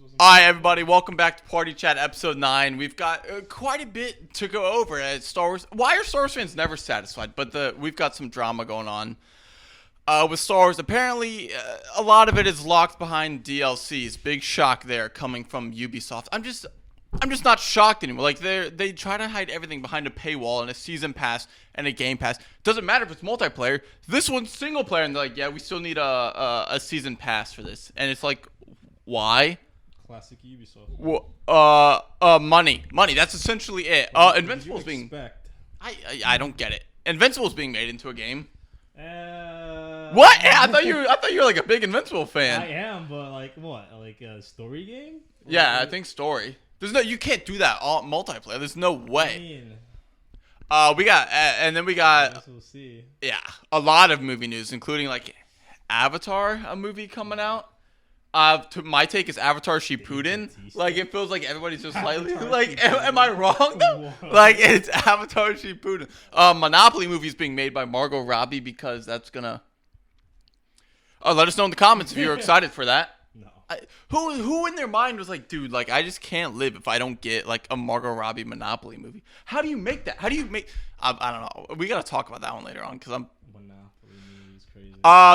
All right, everybody, welcome back to Party Chat episode 9. We've got quite a bit to go over at Star Wars. Why are Star Wars fans never satisfied? But we've got some drama going on with Star Wars. Apparently, a lot of it is locked behind DLCs. Big shock there coming from Ubisoft. I'm just not shocked anymore. Like they try to hide everything behind a paywall and a season pass and a game pass. Doesn't matter if it's multiplayer. This one's single player, and they're like, yeah, we still need a season pass for this. And it's like, why? Classic Ubisoft. Well, money. That's essentially it. Invincible's being. I don't get it. Invincible's being made into a game. What? Yeah, I thought you were like a big Invincible fan. I am, but like what? Like a story game? Yeah, I think story. You can't do that all multiplayer. There's no way. We got, and then we got. We'll see. Yeah, a lot of movie news, including like Avatar, a movie coming out. My take is Avatar Shippuden. Like, it feels like everybody's just slightly like, am I wrong though? Like, it's Avatar Shippuden. Monopoly movie's being made by Margot Robbie because that's gonna. Let us know in the comments if you're excited for that. No. Who in their mind was like, dude, like I just can't live if I don't get like a Margot Robbie Monopoly movie. How do you make that? How do you make? I don't know. We gotta talk about that one later on because I'm.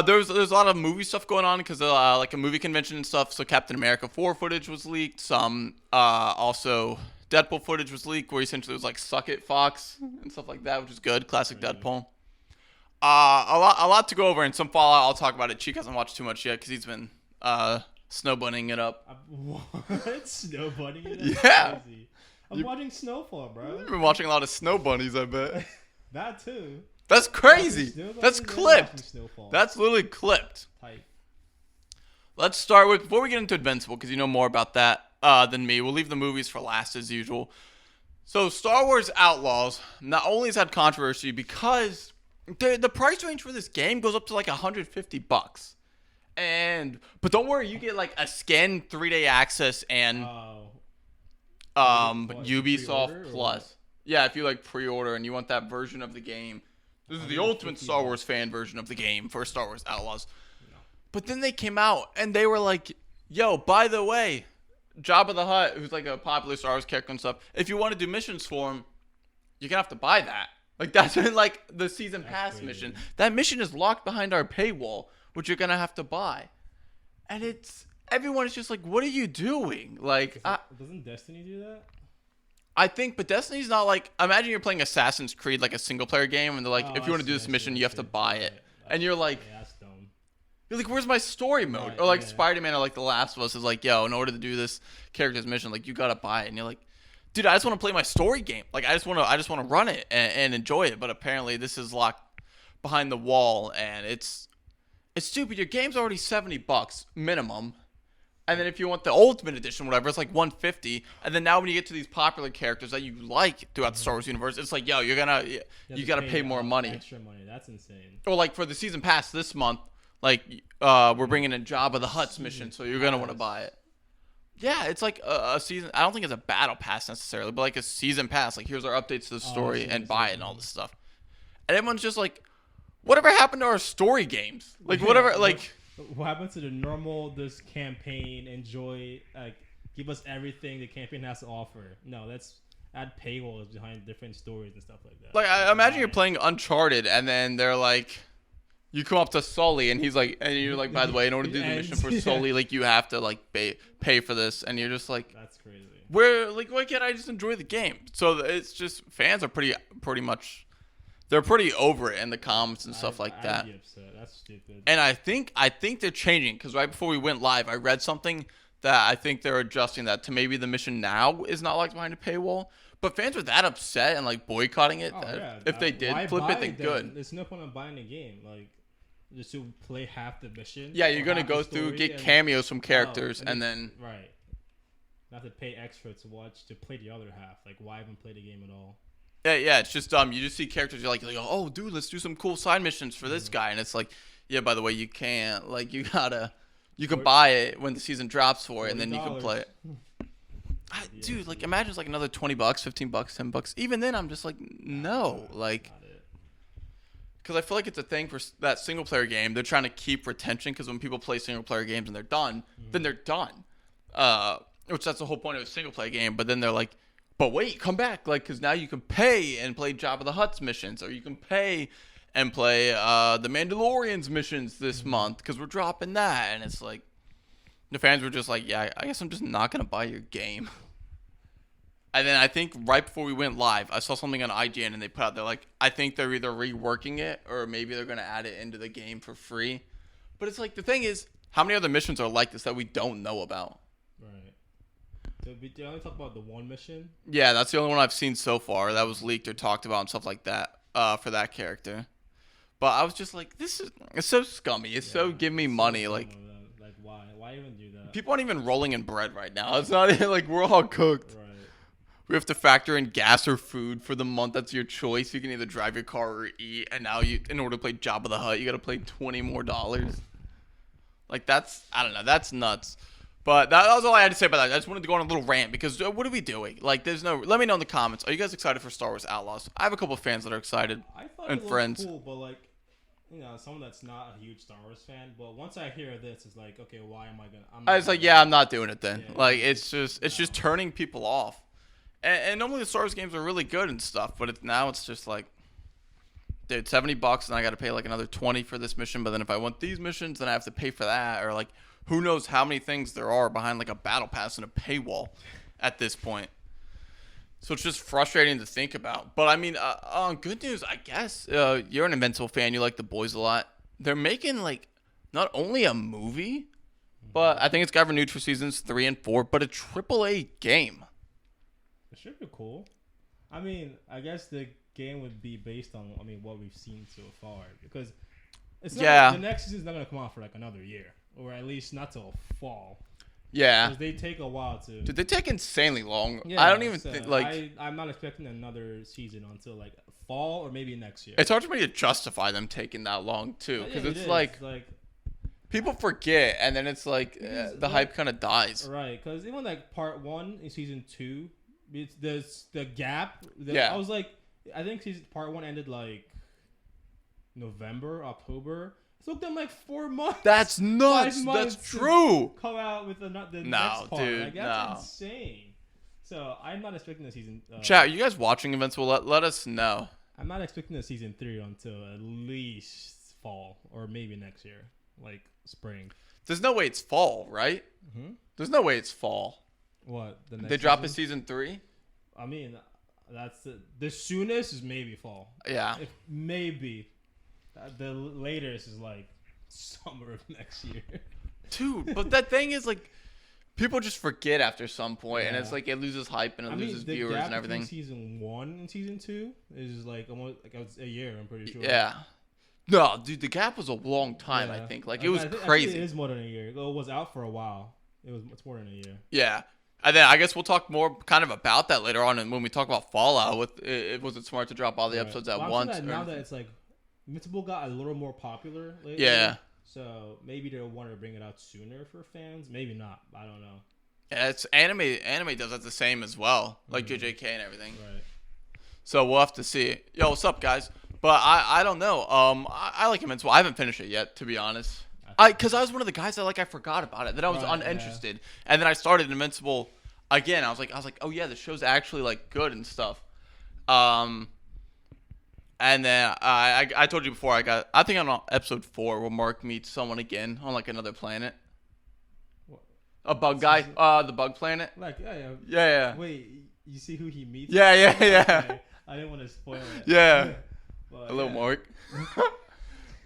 There's a lot of movie stuff going on because like a movie convention and stuff. So Captain America 4 footage was leaked. Some also Deadpool footage was leaked where essentially it was like "Suck It, Fox" and stuff like that, which is good. Classic Deadpool. A lot to go over and some Fallout. I'll talk about it. Cheek hasn't watched too much yet because he's been snowbunnying it up. What? Snowbunnying it up? Yeah. Crazy. I'm watching Snowfall, bro. You've been watching a lot of snow bunnies, I bet. That too. That's crazy. That's clipped. That's literally clipped. Tight. Let's start with, before we get into Invincible, because you know more about that than me, we'll leave the movies for last as usual. So Star Wars Outlaws not only has had controversy because the price range for this game goes up to like $150. But don't worry, you get like a scan 3-day access and Ubisoft Plus. Yeah, if you like pre-order and you want that version of the game. This is the ultimate Star Wars fan version of the game for Star Wars Outlaws. No. But then they came out and they were like, yo, by the way, Jabba the Hutt, who's like a popular Star Wars character and stuff, if you want to do missions for him, you're going to have to buy that. Like, that's in like the season pass mission. That mission is locked behind our paywall, which you're going to have to buy. And everyone is just like, what are you doing? Like, doesn't Destiny do that? I think, but Destiny's not like, imagine you're playing Assassin's Creed, like a single player game, and they're like, if you want to do this mission, you have to buy it. And you're like, that's dumb. You're like, where's my story mode? Or like Spider-Man or like The Last of Us is like, yo, in order to do this character's mission, like you gotta buy it. And you're like, dude, I just want to play my story game. Like I just want to run it and enjoy it. But apparently this is locked behind the wall, and it's stupid. Your game's already $70 minimum. And then if you want the Ultimate Edition, whatever, it's like $150. And then now when you get to these popular characters that you like throughout the Star Wars universe, it's like, yo, you gotta pay more money. Extra money. That's insane. Or like for the season pass this month, like we're bringing in Jabba the Hutt's mission, so you're gonna want to buy it. Yeah, it's like a season. I don't think it's a battle pass necessarily, but like a season pass. Like here's our updates to the story and buy it and all this stuff. And everyone's just like, whatever happened to our story games? Like whatever, like. What happened to the normal this campaign? Enjoy, like, give us everything the campaign has to offer. No, let's add paywalls behind different stories and stuff like that. Like, I imagine you're playing Uncharted, and then they're like, you come up to Sully, and he's like, and you're like, by the way, in order to do the mission for Sully, like, you have to like pay for this, and you're just like, that's crazy. Why can't I just enjoy the game? So it's just fans are pretty much. They're pretty over it in the comments and stuff like that. I'd be upset. That's stupid. And I think they're changing because right before we went live, I read something that I think they're adjusting that to maybe the mission now is not locked behind a paywall. But fans were that upset and like boycotting it. If they did flip it, then good. There's no point in buying the game. Like, just to play half the mission. Yeah, you're gonna go through, get cameos from characters, and then right. Not to pay extra to play the other half. Like, why even play the game at all? Yeah, it's just you just see characters you're like, oh dude, let's do some cool side missions for this guy, and it's like, yeah, by the way, you can't, like, you can buy it when the season drops for it, and then you can play it. Dude, like, imagine it's like another $20, $15, $10. Even then, I'm just like, no, like, because I feel like it's a thing for that single player game. They're trying to keep retention because when people play single player games and they're done, then they're done. Which that's the whole point of a single player game. But then they're like, but wait, come back, like, because now you can pay and play Jabba the Hutt's missions, or you can pay and play the Mandalorian's missions this month because we're dropping that. And it's like, the fans were just like, yeah, I guess I'm just not gonna buy your game. And then I think right before we went live, I saw something on IGN and they put out, they're like, I think they're either reworking it or maybe they're going to add it into the game for free. But it's like, the thing is, how many other missions are like this that we don't know about? Right. So they only talk about the one mission? Yeah, that's the only one I've seen so far that was leaked or talked about and stuff like that for that character. But I was just like, it's so scummy. It's so give me money. Like why? Why even do that? People aren't even rolling in bread right now. It's not even like we're all cooked. Right. We have to factor in gas or food for the month. That's your choice. You can either drive your car or eat. And now in order to play Jabba the Hutt, you got to pay $20 more. Like I don't know. That's nuts. But that was all I had to say about that. I just wanted to go on a little rant because what are we doing? Like, let me know in the comments. Are you guys excited for Star Wars Outlaws? I have a couple of fans that are excited. I thought and it friends. Cool, but like, someone that's not a huge Star Wars fan. But once I hear this, it's like, okay, why am I gonna? I was like, yeah, I'm not doing it then. Yeah, like, it's just turning people off. And normally the Star Wars games are really good and stuff, but now it's just like, dude, $70 and I got to pay like another $20 for this mission. But then if I want these missions, then I have to pay for that, or like, who knows how many things there are behind like a battle pass and a paywall at this point. So it's just frustrating to think about. But I mean, good news, I guess. You're an Invincible fan. You like the boys a lot. They're making like not only a movie, but I think it's got renewed for seasons 3 and 4, but a AAA game. It should be cool. I mean, I guess the game would be based on what we've seen so far, because it's not, the next season's not gonna come out for like another year, or at least not till fall. Yeah, because they take a while to. Dude, they take insanely long. Yeah, I don't even think like I'm not expecting another season until like fall or maybe next year. It's hard for me to justify them taking that long too, because it's like people forget, and then it's like the hype kind of dies. Right, because even like part 1 in season 2. It's the gap. Yeah. I was like, I think part 1 ended like November, October. It took them like 4 months. That's nuts. 5 months. That's true. Come out with the next part. Dude, like, that's insane. So I'm not expecting the season. Chat, are you guys watching Invincible? Let us know. I'm not expecting the season 3 until at least fall or maybe next year, like spring. There's no way it's fall, right? Mm-hmm. There's no way it's fall. What? The next they drop season? a season 3? I mean, that's the soonest is maybe fall. Yeah. Maybe. The latest is like summer of next year. Dude, but that thing is like, people just forget after some point, and it's like it loses hype and it loses viewers and everything. Season 1 and season 2 is like almost like a year. I'm pretty sure. Yeah. No, dude, the gap was a long time. I think it was crazy. I think it is more than a year. It was out for a while. It's more than a year. Yeah. And then I guess we'll talk more kind of about that later on, and when we talk about Fallout, was it smart to drop all the episodes at once? Now that it's like Invincible got a little more popular lately. Yeah. So maybe they'll want to bring it out sooner for fans. Maybe not. I don't know. Yeah, it's anime. Anime does that the same as well, like JJK and everything. Right. So we'll have to see. Yo, what's up, guys? But I don't know. I like Invincible. I haven't finished it yet, to be honest. Because I was one of the guys that I forgot about it. That I was uninterested, and then I started Invincible again. I was like, oh yeah, the show's actually like good and stuff. And then I told you before, I think on episode 4 where Mark meets someone again on like another planet. What? A bug guy, the bug planet. Like yeah. Wait, you see who he meets? Yeah. Okay. I didn't want to spoil it. Yeah. But, Hello, Mark.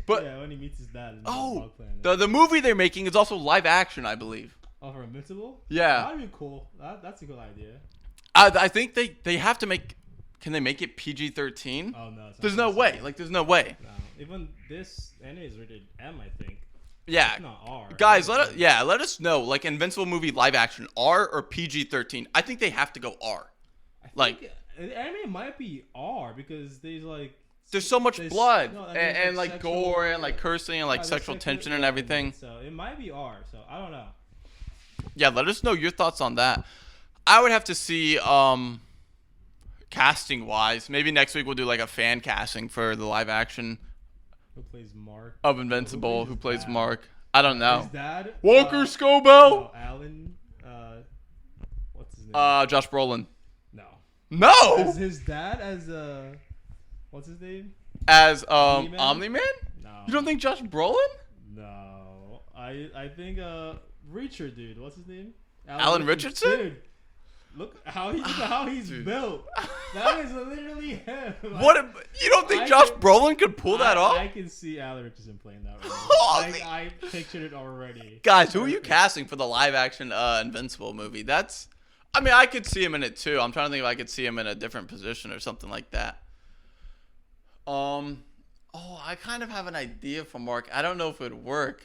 But when he meets his dad. In the bug planet. the movie they're making is also live action, I believe. Oh, for Invincible? Yeah. That'd be cool. That's a good idea. I think they have to make. Can they make it PG-13? Oh no. There's no way. Like there's no way. No. Even this anime is rated M, I think. Yeah. It's not R. Guys, let us know. Like Invincible movie live action, R or PG-13? I think they have to go R. I think anime might be R because there's so much blood and like like gore and like cursing and like sexual tension and everything. So it might be R. So I don't know. Yeah, let us know your thoughts on that. I would have to see casting wise. Maybe next week we'll do like a fan casting for the live action. Who plays Mark? Of Invincible. Who plays Mark? I don't know. His dad? Walker Scobell. Alan. What's his name? Josh Brolin. No. No. As his dad, what's his name? As Omni-Man? Omni-Man? No. You don't think Josh Brolin? No. I think Reacher dude. What's his name? Alan Richardson? Dude. Look how he's built. That is literally him. You don't think Josh Brolin could pull that off? I can see Alan Richardson playing that role. I pictured it already. Guys, who are you casting for the live action Invincible movie? I could see him in it too. I'm trying to think if I could see him in a different position or something like that. I kind of have an idea for Mark. I don't know if it would work.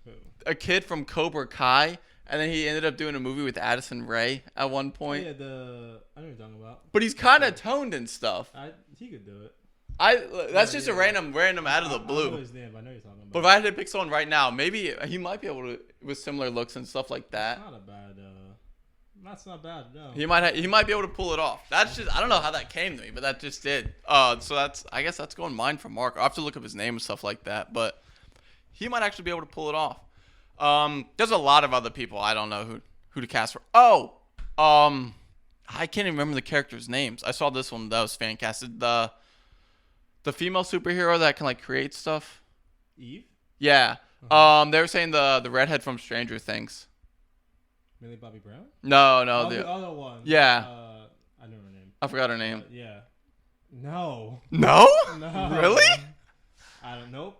Who? A kid from Cobra Kai, and then he ended up doing a movie with Addison Rae at one point. Oh, yeah, I know what you're talking about. But he's kind of toned and stuff. He could do it. That's just a random out of the blue. I know his name. I know you're talking about. But if I had to pick someone right now, maybe he might be able to with similar looks and stuff like that. That's not a bad. That's not bad. No. He might be able to pull it off. That's just I don't know how that came to me, but that just did. So I guess that's going mine for Mark. I'll have to look up his name and stuff like that, but he might actually be able to pull it off. There's a lot of other people I don't know who to cast for. I can't even remember the characters' names. I saw this one that was fan casted. The female superhero that can like create stuff. Eve? Yeah. They were saying the redhead from Stranger Things. Millie Bobby Brown? No, the other one. Yeah. I know her name. I forgot her name. Yeah. No. No? No. Really? I don't know.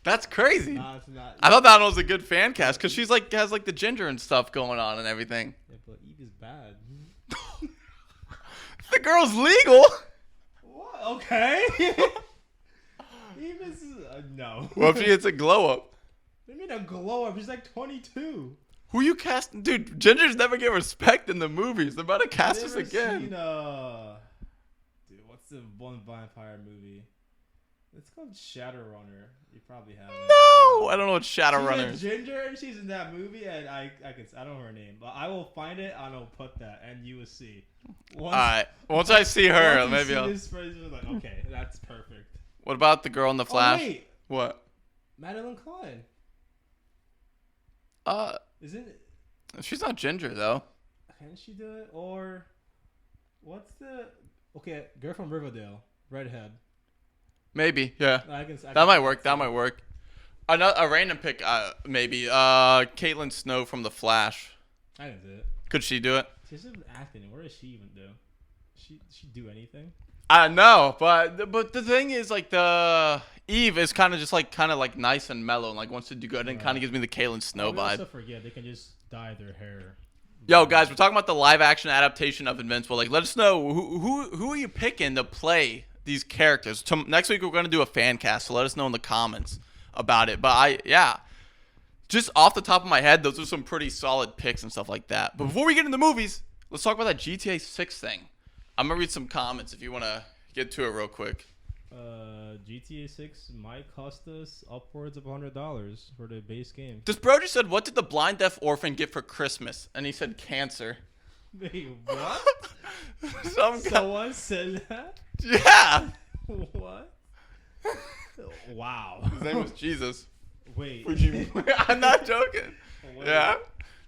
That's crazy. No, it's not. I thought that was a good fan cast because she's like has like the ginger and stuff going on and everything. Yeah, but Eve is bad. The girl's legal. What? Okay. Eve is no. Well, if she gets a glow up. What do you mean a glow up? She's like 22. Who you casting? Dude, gingers never get respect in the movies. They're about to cast us again. Seen, dude, what's the one vampire movie? It's called Shadowrunner. You probably have. No, I don't know what Shadowrunner is. She's a ginger and she's in that movie, and I don't know her name, but I will find it and I'll put that, and you will see. Alright, once I see her, once maybe you see I'll. this phrase, you're like, okay, that's perfect. What about the girl in the Flash? Oh, wait. What? Madeline Klein. Isn't it? She's not ginger though. Can she do it? Or what's the girl from Riverdale, redhead? Maybe, yeah. That might work. That might work. A random pick, maybe. Caitlin Snow from The Flash. I can do it. Could she do it? She's been acting. What does she even do? She do anything? I know, but the thing is, like, the Eve is kind of like nice and mellow, and like wants to do good, and kind of gives me the Caitlin Snow vibe. Also forget they can just dye their hair. Yo, guys, we're talking about the live action adaptation of Invincible. Like, let us know who are you picking to play these characters. Next week we're gonna do a fan cast, so let us know in the comments about it. But just off the top of my head, those are some pretty solid picks and stuff like that. But before we get into the movies, let's talk about that GTA 6 thing. I'm gonna read some comments if you wanna get to it real quick. GTA 6 might cost us upwards of $100 for the base game. This bro just said, "What did the blind deaf orphan get for Christmas?" And he said cancer. Wait, what? Someone said that? Yeah. What? Wow. His name was Jesus. Wait. I'm not joking. Wait. Yeah.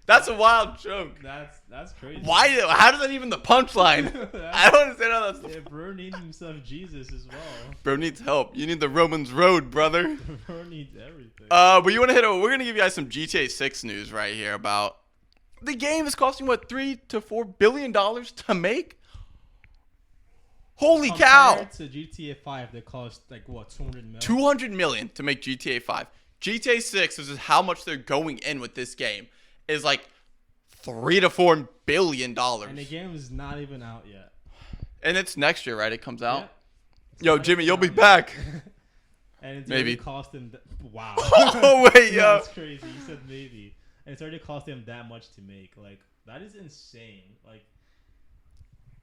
That's a wild joke. That's crazy. Why? How is that even the punchline? I don't understand how that's the. Bro needs himself Jesus as well. Bro needs help. You need the Romans road, brother. Bro needs everything. But you want to hit it? We're gonna give you guys some GTA 6 news right here about the game is costing what $3 to $4 billion to make. Holy cow! Compared to GTA 5, that cost like what 200 million. 200 million to make GTA 5. GTA 6, this is how much they're going in with this game, is like $3 to $4 billion. And the game is not even out yet. And it's next year, right? It comes out. Yeah. Yo, Jimmy, you'll be back. And it's maybe already cost him. Wow. Oh wait, yo. That's crazy. You said maybe, and it's already cost him that much to make. Like that is insane. Like,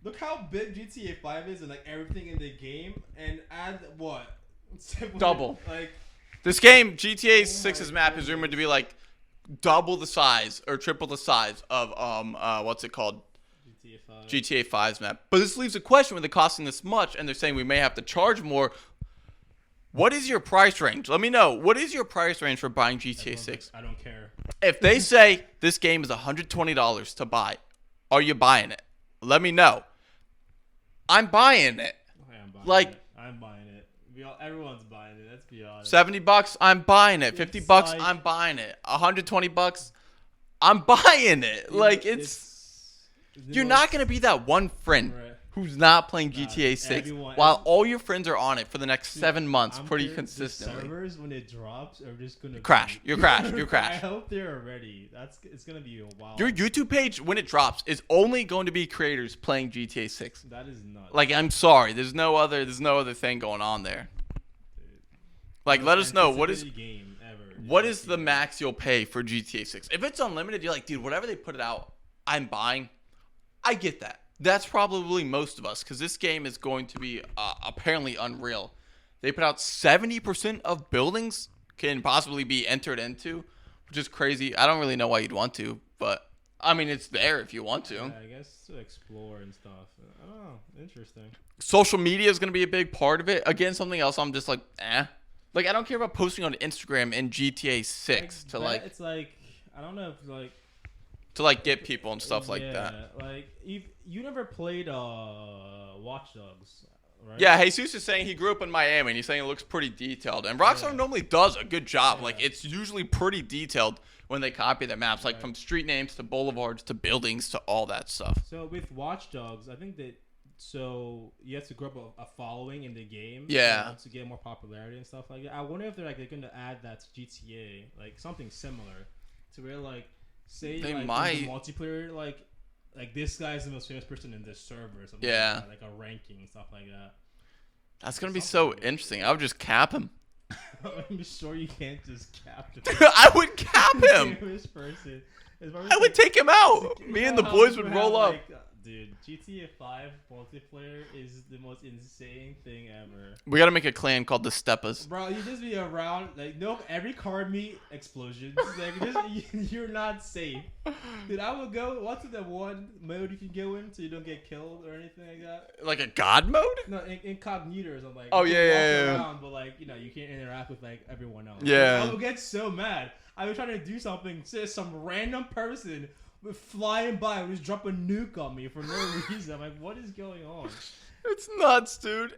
look how big GTA 5 is, and like everything in the game, and add what? Double. Like this game, GTA 6's map is rumored to be like double the size or triple the size of what's it called? GTA 5's map. But this leaves a question: when they're costing this much, and they're saying we may have to charge more. What is your price range? Let me know. What is your price range for buying GTA 6? I don't care. If they say this game is $120 to buy, Are you buying it? Let me know. I'm buying it. I am buying Like, it. I'm buying it. Everyone's buying it. Let's be honest. $70, I'm buying it. $50, Like, I'm buying it. $120, I'm buying it. Like, you're not gonna be that one friend who's not playing GTA 6 while all your friends are on it for the next 7 months, pretty consistently. The servers when it drops are just gonna crash. You're crash. You're I crash. hope they're ready. It's gonna be a wild. Your YouTube page when it drops is only going to be creators playing GTA 6. That is nuts. Like, I'm sorry, there's no other thing going on there. Like, let us know what is the max you'll pay for GTA 6. If it's unlimited, you're like, dude, whatever they put it out, I'm buying. I get that. That's probably most of us because this game is going to be apparently unreal. They put out 70% of buildings can possibly be entered into, which is crazy. I don't really know why you'd want to, but I mean, it's there if you want to. Yeah, I guess to explore and stuff. I don't know. Interesting. Social media is going to be a big part of it. Again, something else I'm just like, eh. Like, I don't care about posting on Instagram in GTA 6 to like. It's like, I don't know if like. To like get people and stuff like that. Like you never played Watch Dogs, right? Yeah, Jesus is saying he grew up in Miami and he's saying it looks pretty detailed. And Rockstar normally does a good job. Like, it's usually pretty detailed when they copy their maps, like from street names to boulevards to buildings to all that stuff. So with Watch Dogs, I think that you have to grow up a following in the game. Yeah. To get more popularity and stuff like that. I wonder if they're going to add that to GTA, like something similar, to where like. Say they like might in the multiplayer like this guy's the most famous person in this server or something like a ranking and stuff like that. That's gonna be so interesting. I would just cap him. I'm sure you can't just cap him. I would cap him. Famous person. I would take him out. Me and the boys would roll up. Dude, GTA 5 multiplayer is the most insane thing ever. We gotta make a clan called the Steppas. Bro, you just be around, like, no, every car meet explosions. Like, you're not safe. Dude, I would go, what's the one mode you can go in so you don't get killed or anything like that? Like a god mode? No, incognito or something. Like, oh, you yeah. walk around, but, like, you know, you can't interact with, like, everyone else. Yeah. Like, I would get so mad. I was trying to do something, so some random person flying by and just drop a nuke on me for no reason. I'm like, what is going on? It's nuts, dude.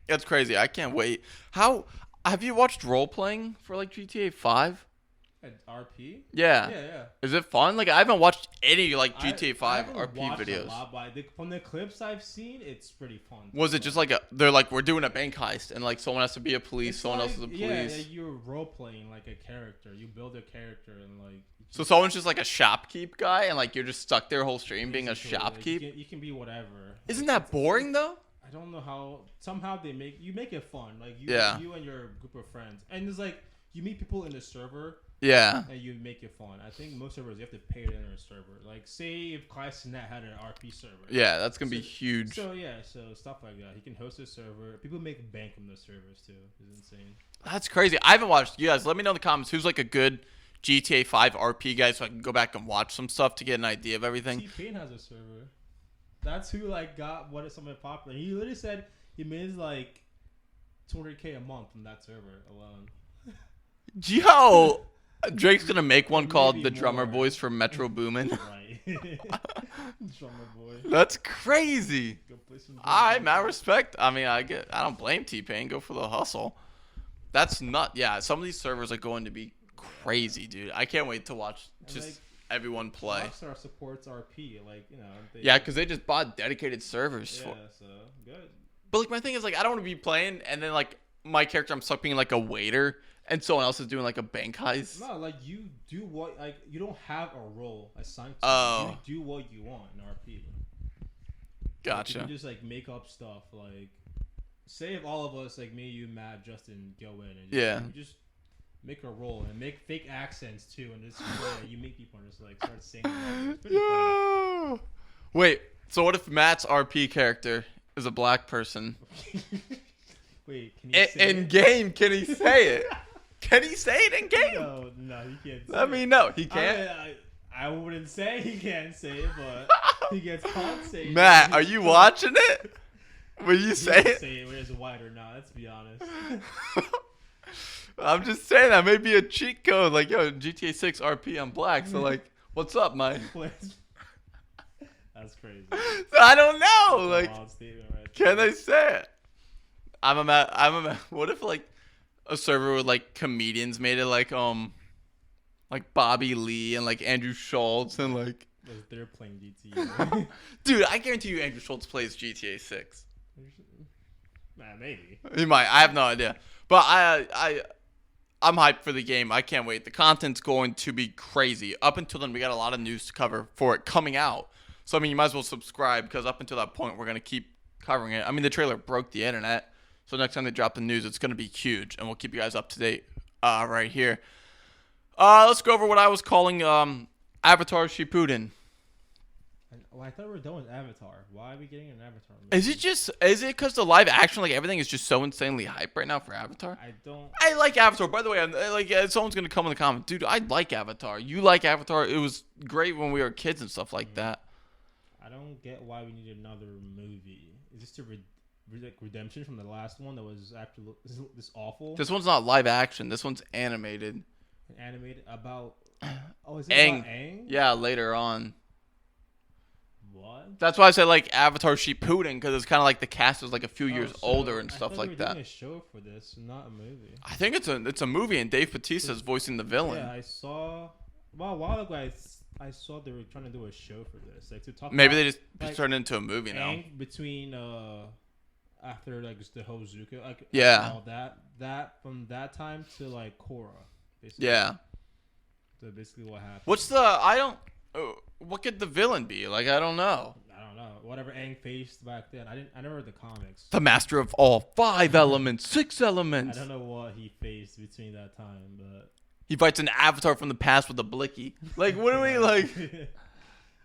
It's crazy. I can't wait. How have you watched role playing for like GTA 5? At RP? Yeah. Is it fun? Like, I haven't watched any like GTA 5 RP videos. A lot, but from the clips I've seen, it's pretty fun. Was it just like they're like, we're doing a bank heist and like someone has to be a police, someone else is a police. Yeah, you're role playing like a character. You build a character and like. So someone's just like a shopkeep guy and like you're just stuck there whole stream being a shopkeep. Like, you can be whatever. Isn't that boring though? I don't know how. Somehow they make it fun. Like you and your group of friends, and it's like you meet people in the server. Yeah. And you make it fun. I think most servers you have to pay to enter a server. Like say if Classnet had an RP server. Yeah, that's gonna be huge. So stuff like that. He can host a server. People make bank from those servers too. It's insane. That's crazy. I haven't watched. You guys, let me know in the comments who's like a good GTA 5 RP guy so I can go back and watch some stuff to get an idea of everything. T-Pain has a server. That's who like got what is something popular. He literally said he made like $200K a month from that server alone. Yo, Drake's gonna make one called the Drummer Boys for Metro Boomin. Right. Drummer Boy. That's crazy. Alright, man, respect. I mean, I don't blame T-Pain. Go for the hustle. That's not. Yeah, some of these servers are going to be crazy, dude. I can't wait to watch just everyone play. Rockstar supports RP, like, you know. Yeah, because they just bought dedicated servers for. Yeah, so good. But like, my thing is like, I don't want to be playing and then like my character, I'm stuck being like a waiter and someone else is doing like a bank heist. No, like you do what like you don't have a role assigned to you. You do what you want in RP. Gotcha. Like, you just like make up stuff. Like, say if all of us, like me, you, Matt, Justin, go in and you just make a role and make fake accents too, and just you meet people and just like start singing. It's pretty fun. Wait, so what if Matt's RP character is a black person? Wait, can he say in game? Can he say it? Can he say it in game? No, he can't. Let me know. He can't. I wouldn't say he can't say it, but he gets caught saying. Matt, are you watching it? Will you say it? Say it whether it's white or not. Let's be honest. I'm just saying that may be a cheat code. Like, yo, GTA 6 RP, I'm black. So like, what's up, Mike? That's crazy. I don't know. That's like, a wild statement right can there. they say it? What if like a server with like comedians made it like Bobby Lee and like Andrew Schultz and like. They're playing GTA. Dude, I guarantee you Andrew Schultz plays GTA 6. Maybe. He might. I have no idea. But I'm hyped for the game. I can't wait. The content's going to be crazy. Up until then, we got a lot of news to cover for it coming out. So, I mean, you might as well subscribe because up until that point, we're going to keep covering it. I mean, the trailer broke the internet. So, next time they drop the news, it's going to be huge. And we'll keep you guys up to date right here. Let's go over what I was calling Avatar Shippuden. Well, I thought we were done with Avatar. Why are we getting an Avatar movie? Is it because the live action, like everything is just so insanely hype right now for Avatar? I like Avatar. By the way, someone's going to come in the comments. Dude, I like Avatar. You like Avatar? It was great when we were kids and stuff like that. I don't get why we need another movie. Is this redemption from the last one that was actually this awful? This one's not live action. This one's animated. Animated about... Oh, is it Aang. about Aang? Yeah, later on. What? That's why I said like Avatar Shippuden because it's kind of like the cast is like a few years older and stuff like that. I thought we were doing a show for this, not a movie. I think it's a movie and Dave Bautista's voicing the villain. Yeah, I saw. Well, a while ago, I saw they were trying to do a show for this, like to talk. Maybe about, they just like, turned it into a movie now. Aang between after like the whole Zuko, like yeah, all that from that time to like Korra, basically. Yeah. So basically, what happened? What could the villain be? Like I don't know. Whatever Aang faced back then, I never read the comics. The master of all 5 elements, 6 elements. I don't know what he faced between that time, but he fights an avatar from the past with a blicky. Like what do we like?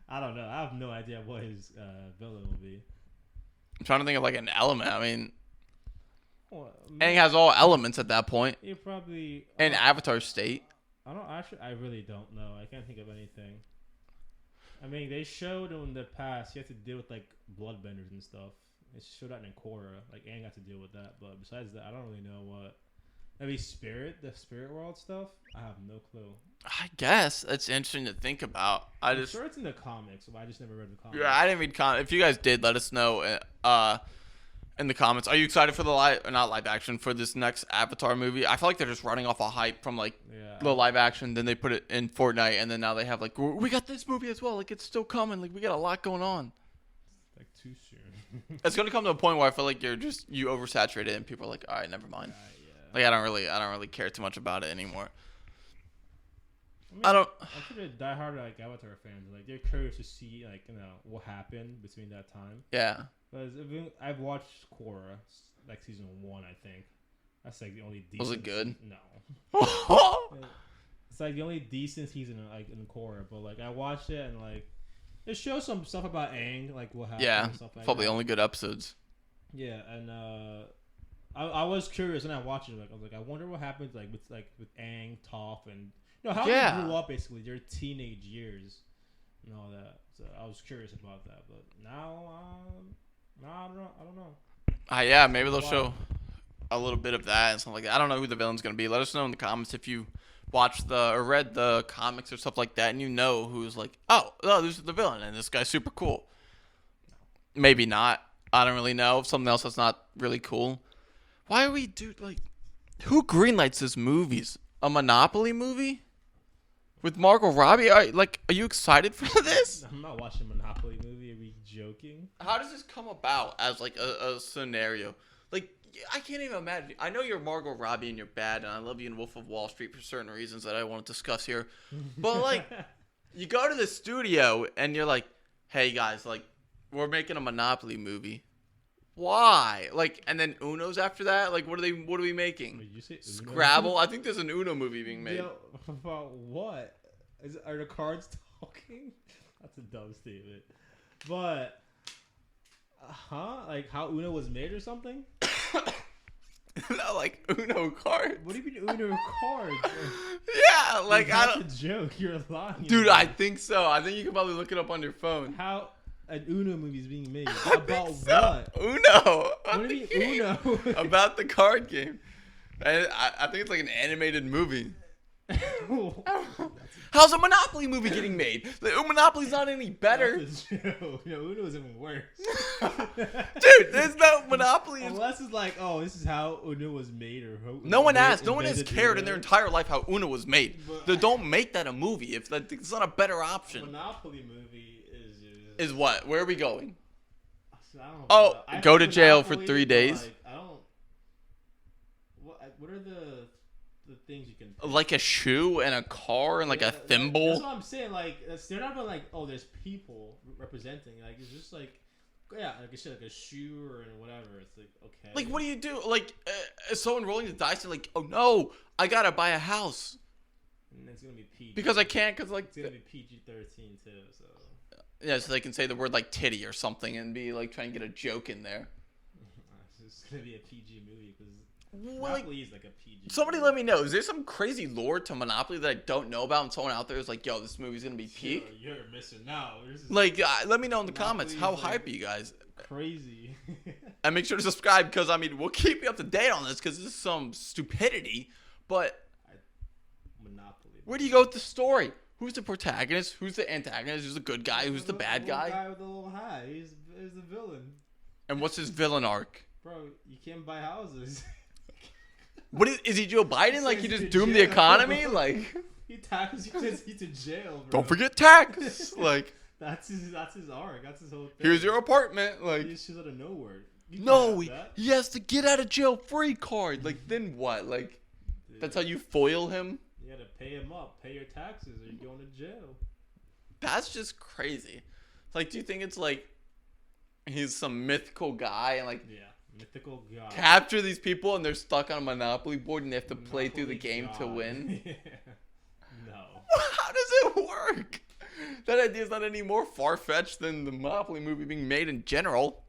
I don't know. I have no idea what his villain will be. I'm trying to think of like an element. I mean, Aang has all elements at that point. He probably in Avatar state. I really don't know. I can't think of anything. I mean, they showed in the past you have to deal with like bloodbenders and stuff. They showed that in Korra. Like Aang got to deal with that, but besides that, I don't really know what. Maybe the spirit world stuff. I have no clue. I guess that's interesting to think about. I'm sure it's in the comics, but I just never read the comics. Yeah, I didn't read comics. If you guys did, let us know in the comments. Are you excited for not live action for this next Avatar movie? I feel like they're just running off a hype from like the live action. Then they put it in Fortnite, and then now they have like we got this movie as well. Like it's still coming. Like we got a lot going on. It's like too soon. It's gonna come to a point where I feel like you oversaturate it, and people are like, all right, never mind. Yeah. Like I don't really care too much about it anymore. I'm sure the diehard like Avatar fans, like they're curious to see like what happened between that time. Yeah. Because I've watched Korra, like season 1, I think. That's like the only decent. Was it good? No. It's like the only decent season like in Korra, but like I watched it and like it shows some stuff about Aang, like what happened. Yeah, and stuff like probably that. only good episodes. Yeah, and I was curious and I watched it. Like I was like, I wonder what happens with Aang, Toph, and how they grew up basically their teenage years and all that. So I was curious about that, but now I don't know. Yeah, maybe they'll show a little bit of that and stuff like that. I don't know who the villain's gonna be. Let us know in the comments if you watched or read the comics or stuff like that, and you know who's like, oh, this is the villain, and this guy's super cool. Maybe not. I don't really know. Something else that's not really cool. Why are we who greenlights this movies? A Monopoly movie? With Margot Robbie? Are you excited for this? I'm not watching a Monopoly movie. Are we joking? How does this come about as like a scenario? Like I can't even imagine. I know you're Margot Robbie and you're bad, and I love you in Wolf of Wall Street for certain reasons that I won't discuss here. But like, you go to the studio and you're like, "Hey guys, like, we're making a Monopoly movie. Why?" Like, and then Uno's after that. Like, what are we making? Wait, you say Uno? Scrabble. I think there's an Uno movie being made. Yo, about what? Are the cards talking? That's a dumb statement. But, like how Uno was made or something? No, like Uno cards. What do you mean Uno cards? Yeah, like that's a joke. You're lying, dude. I think so. I think you can probably look it up on your phone. How an Uno movie is being made? About what? Uno. What do you mean Uno? About the card game. And I think it's like an animated movie. How's a Monopoly movie getting made? Monopoly's not any better. Uno is even worse. Dude, there's no Monopoly. Unless it's like, oh, this is how Uno was made, or no one has cared in their entire life how Uno was made. They don't make that a movie if it's not a better option. Monopoly movie is what? Where are we going? I don't know. Oh, go to jail for 3 days. Like, I don't. What are the things you can pick? Like a shoe and a car and like a thimble. That's what I'm saying. Like they're not even like, oh, there's people representing. Like it's just like, yeah, like I said, like a shoe or whatever. It's like, okay. Like what do you do? Like is someone rolling the dice and like, oh no, I gotta buy a house. And it's gonna be PG. Because I can't. Because like it's gonna be PG-13 too. So. Yeah, so they can say the word like titty or something and be like trying to get a joke in there. It's gonna be a PG movie because Monopoly is like a PG. Somebody let me know. Is there some crazy lore to Monopoly that I don't know about? And someone out there is like, "Yo, this movie's gonna be peak." You're missing out. Like, let me know in the comments. How hype are you guys? Crazy. And make sure to subscribe because I mean we'll keep you up to date on this because this is some stupidity. But Monopoly. Where do you go with the story? Who's the protagonist? Who's the antagonist? Who's the good guy? Who's the bad guy? The guy with the little hat. He's the villain. And what's his villain arc? Bro, you can't buy houses. What is he Joe Biden? Like he just doomed the economy? Like he taxes you to jail, bro. Don't forget tax. Like that's his arc. That's his whole thing. Here's your apartment. Like he's just out of nowhere. No, he has to get out of jail free card. Like then what? Like that's how you foil him? You gotta pay him up, pay your taxes, or you're going to jail. That's just crazy. Like, do you think it's like he's some mythical guy and like mythical guy capture these people and they're stuck on a Monopoly board and they have to play through the game to win? No. How does it work? That idea is not any more far-fetched than the Monopoly movie being made in general.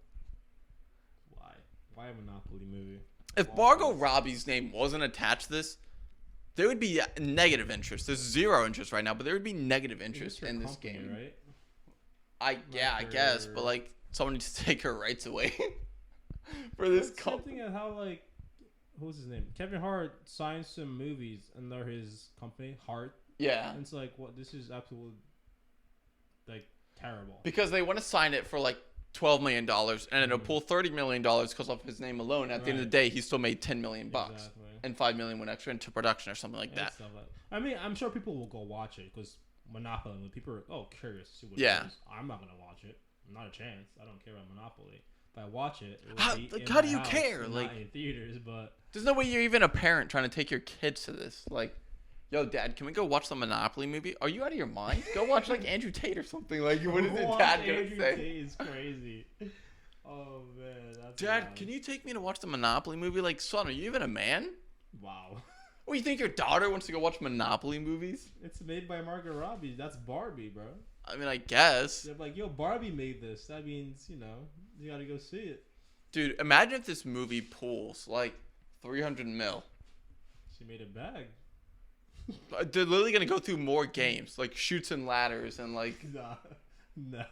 Why a Monopoly movie? If Margot Robbie's name wasn't attached to this, there would be negative interest. There's zero interest right now, but there would be negative interest in this game. Right? I guess, but like someone needs to take her rights away for this company. Something at how like who's his name? Kevin Hart signed some movies under his company, Hart. Yeah. And it's like, what? This is absolutely like terrible. Because they want to sign it for like $12 million, and it'll pull $30 million because of his name alone. At the end of the day, he still made $10 million bucks. And $5 million went extra into production or something like that. I mean, I'm sure people will go watch it because Monopoly. When people are curious to see what it is. I'm not gonna watch it. Not a chance. I don't care about Monopoly. If I watch it, how do you care? Like not in theaters, but there's no way you're even a parent trying to take your kids to this. Like, yo, Dad, can we go watch the Monopoly movie? Are you out of your mind? Go watch like Andrew Tate or something. Like, what is your dad gonna Andrew say? Tate is crazy. Oh man, that's Dad, wild. can you take me to watch the Monopoly movie? Like, son, are you even a man? Wow. Oh, you think your daughter wants to go watch Monopoly movies? It's made by Margot Robbie. That's Barbie, bro. I mean, I guess. They're like, yo, Barbie made this. That means, you gotta go see it. Dude, imagine if this movie pulls like 300 mil. She made a bag. They're literally gonna go through more games, like Chutes and Ladders and like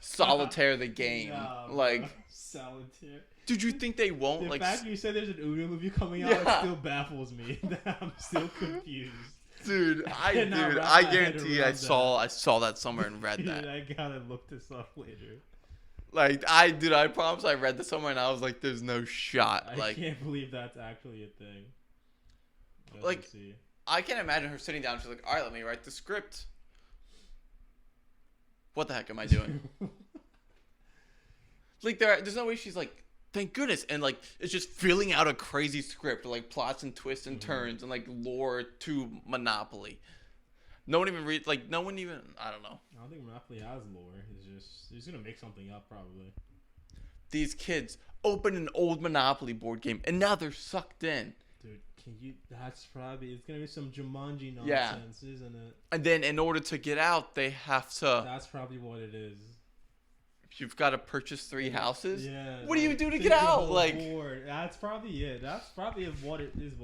Solitaire the game. Like Solitaire. Dude, you think they won't? The fact you said there's an Uno movie coming out it still baffles me. I'm still confused. Dude, I guarantee I saw that somewhere and read that. Dude, I gotta look this up later. Like I promise I read this somewhere and I was like, there's no shot. I can't believe that's actually a thing. Like, I can't imagine her sitting down. She's like, all right, let me write the script. What the heck am I doing? Like, there's no way she's like, thank goodness. And like, it's just filling out a crazy script, like plots and twists and turns and like lore to Monopoly. No one even I don't know. I don't think Monopoly has lore. He's gonna make something up probably. These kids open an old Monopoly board game and now they're sucked in. Dude, it's gonna be some Jumanji nonsense, isn't it? And then in order to get out, they have to. That's probably what it is. You've got to purchase 3 houses. Yeah. What do you do to get out? Like, that's probably it. That's probably what it is.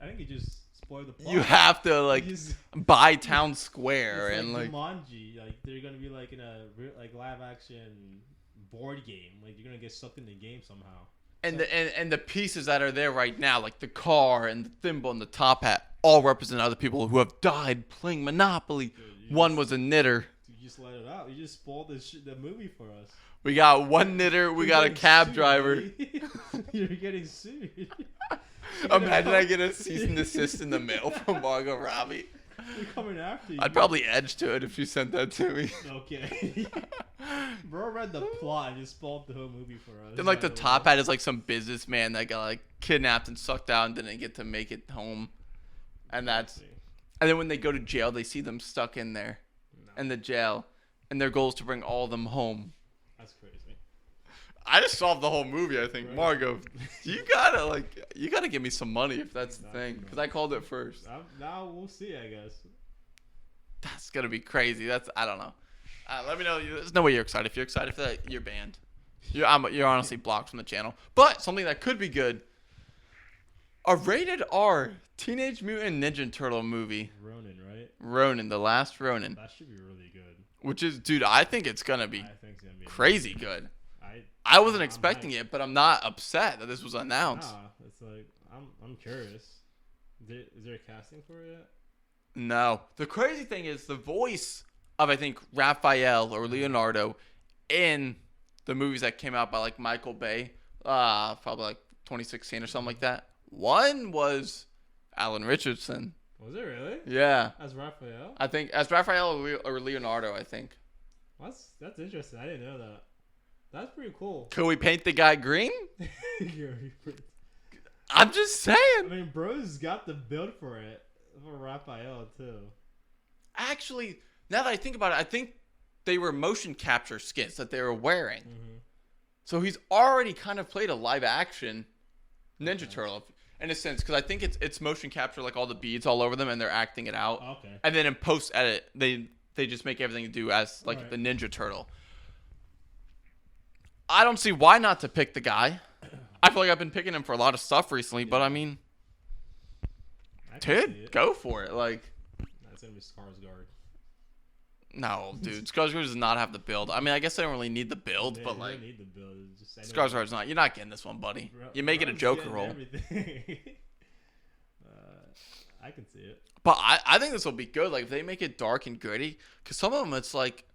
I think you just spoil the plot. You have to buy town square it's and like Jumanji. Like they're gonna be like in a live action board game. Like you're gonna get sucked in the game somehow. And the pieces that are there right now, like the car and the thimble and the top hat, all represent other people who have died playing Monopoly. Dude, One was a knitter. You just let it out. You just spoiled the movie for us. We got one knitter. We got a cab driver. You're getting sued. Imagine I get a cease and desist in the mail from Margot Robbie. We're coming after you. I'd probably edge to it if you sent that to me. Okay. Bro read the plot and just spoiled the whole movie for us. Then like the top hat is like some businessman that got like kidnapped and sucked out and didn't get to make it home. And that's and then when they go to jail they see them stuck in there in the jail. And their goal is to bring all of them home. That's crazy. I just solved the whole movie, I think. Right. Margot, you gotta give me some money if that's the thing. Because I called it first. Now we'll see, I guess. That's gonna be crazy. I don't know. Let me know. There's no way you're excited. If you're excited for that, you're banned. You're honestly blocked from the channel. But something that could be good. A rated R Teenage Mutant Ninja Turtle movie. Ronin, right? Ronin, the last Ronin. That should be really good. Which is, dude, I think it's gonna be crazy good. I wasn't expecting it, but I'm not upset that this was announced. Nah, it's like I'm curious. Is there a casting for it yet? No. The crazy thing is the voice of I think Raphael or Leonardo in the movies that came out by like Michael Bay, probably like 2016 or something like that. One was Alan Richardson. Was it really? Yeah. As Raphael? I think as Raphael or Leonardo, I think. That's interesting. I didn't know that. That's pretty cool. Could we paint the guy green? I'm just saying. I mean, bro's got the build for it. For Raphael, too. Actually, now that I think about it, I think they were motion capture skits that they were wearing. Mm-hmm. So he's already kind of played a live action Ninja Turtle in a sense, because I think it's motion capture, like all the beads all over them, and they're acting it out. Okay. And then in post edit, they just make everything do as like the Ninja Turtle. I don't see why not to pick the guy. I feel like I've been picking him for a lot of stuff recently, but I mean, dude, go for it. Like, that's gonna be Skarsgård. No, dude, Skarsgård does not have the build. I mean, I guess I don't really need the build, but like, need the build. Skarsgård's not. You're not getting this one, buddy. You make it a Joker role. I can see it. But I think this will be good. Like, if they make it dark and gritty, because some of them it's like,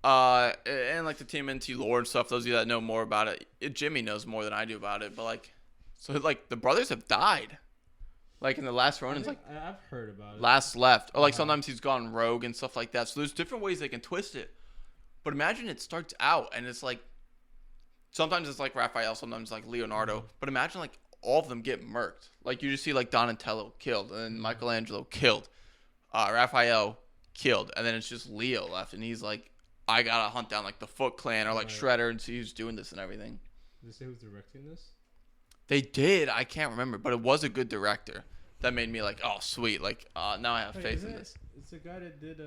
and like the TMNT lore and stuff. Those of you that know more about it, Jimmy knows more than I do about it. But like, so like the brothers have died. Like in the last Ronin's like I've heard about it. Last left, or like sometimes he's gone rogue and stuff like that. So there's different ways they can twist it. But imagine it starts out and it's like sometimes it's like Raphael, sometimes like Leonardo. But imagine like all of them get murked. Like you just see like Donatello killed and then Michelangelo killed, Raphael killed, and then it's just Leo left, and he's like, I gotta hunt down like the Foot Clan or like Shredder and see who's doing this and everything. Did they say who's directing this? They did. I can't remember, but it was a good director. That made me like, oh, sweet. Like, now I have faith in this. It's the guy that did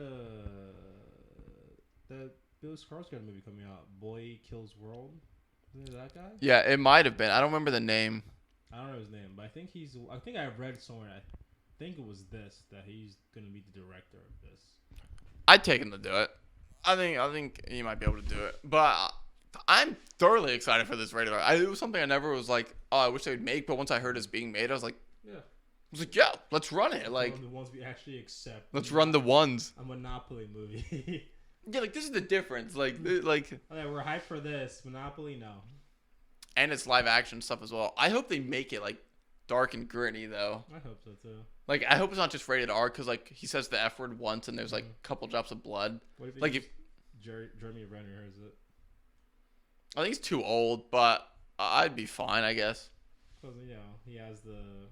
that Bill Skarsgård movie coming out, Boy Kills World. Isn't it that guy? Yeah, it might have been. I don't remember the name. I don't know his name, but I think I read somewhere. I think it was that he's gonna be the director of this. I'd take him to do it. I think he might be able to do it, but I'm thoroughly excited for this rated R. It was something I never was like, oh, I wish they would make, but once I heard it's being made, I was like, yeah, let's run it. Like the ones we actually accept. Let's run the ones. A Monopoly movie. Yeah, like this is the difference. Like okay, we're hyped for this Monopoly, no. And it's live action stuff as well. I hope they make it like dark and gritty though. I hope so too. Like I hope it's not just rated R because like he says the F word once and there's like a couple drops of blood. What if like if Jeremy Renner is it? I think he's too old, but I'd be fine, I guess. Because he has the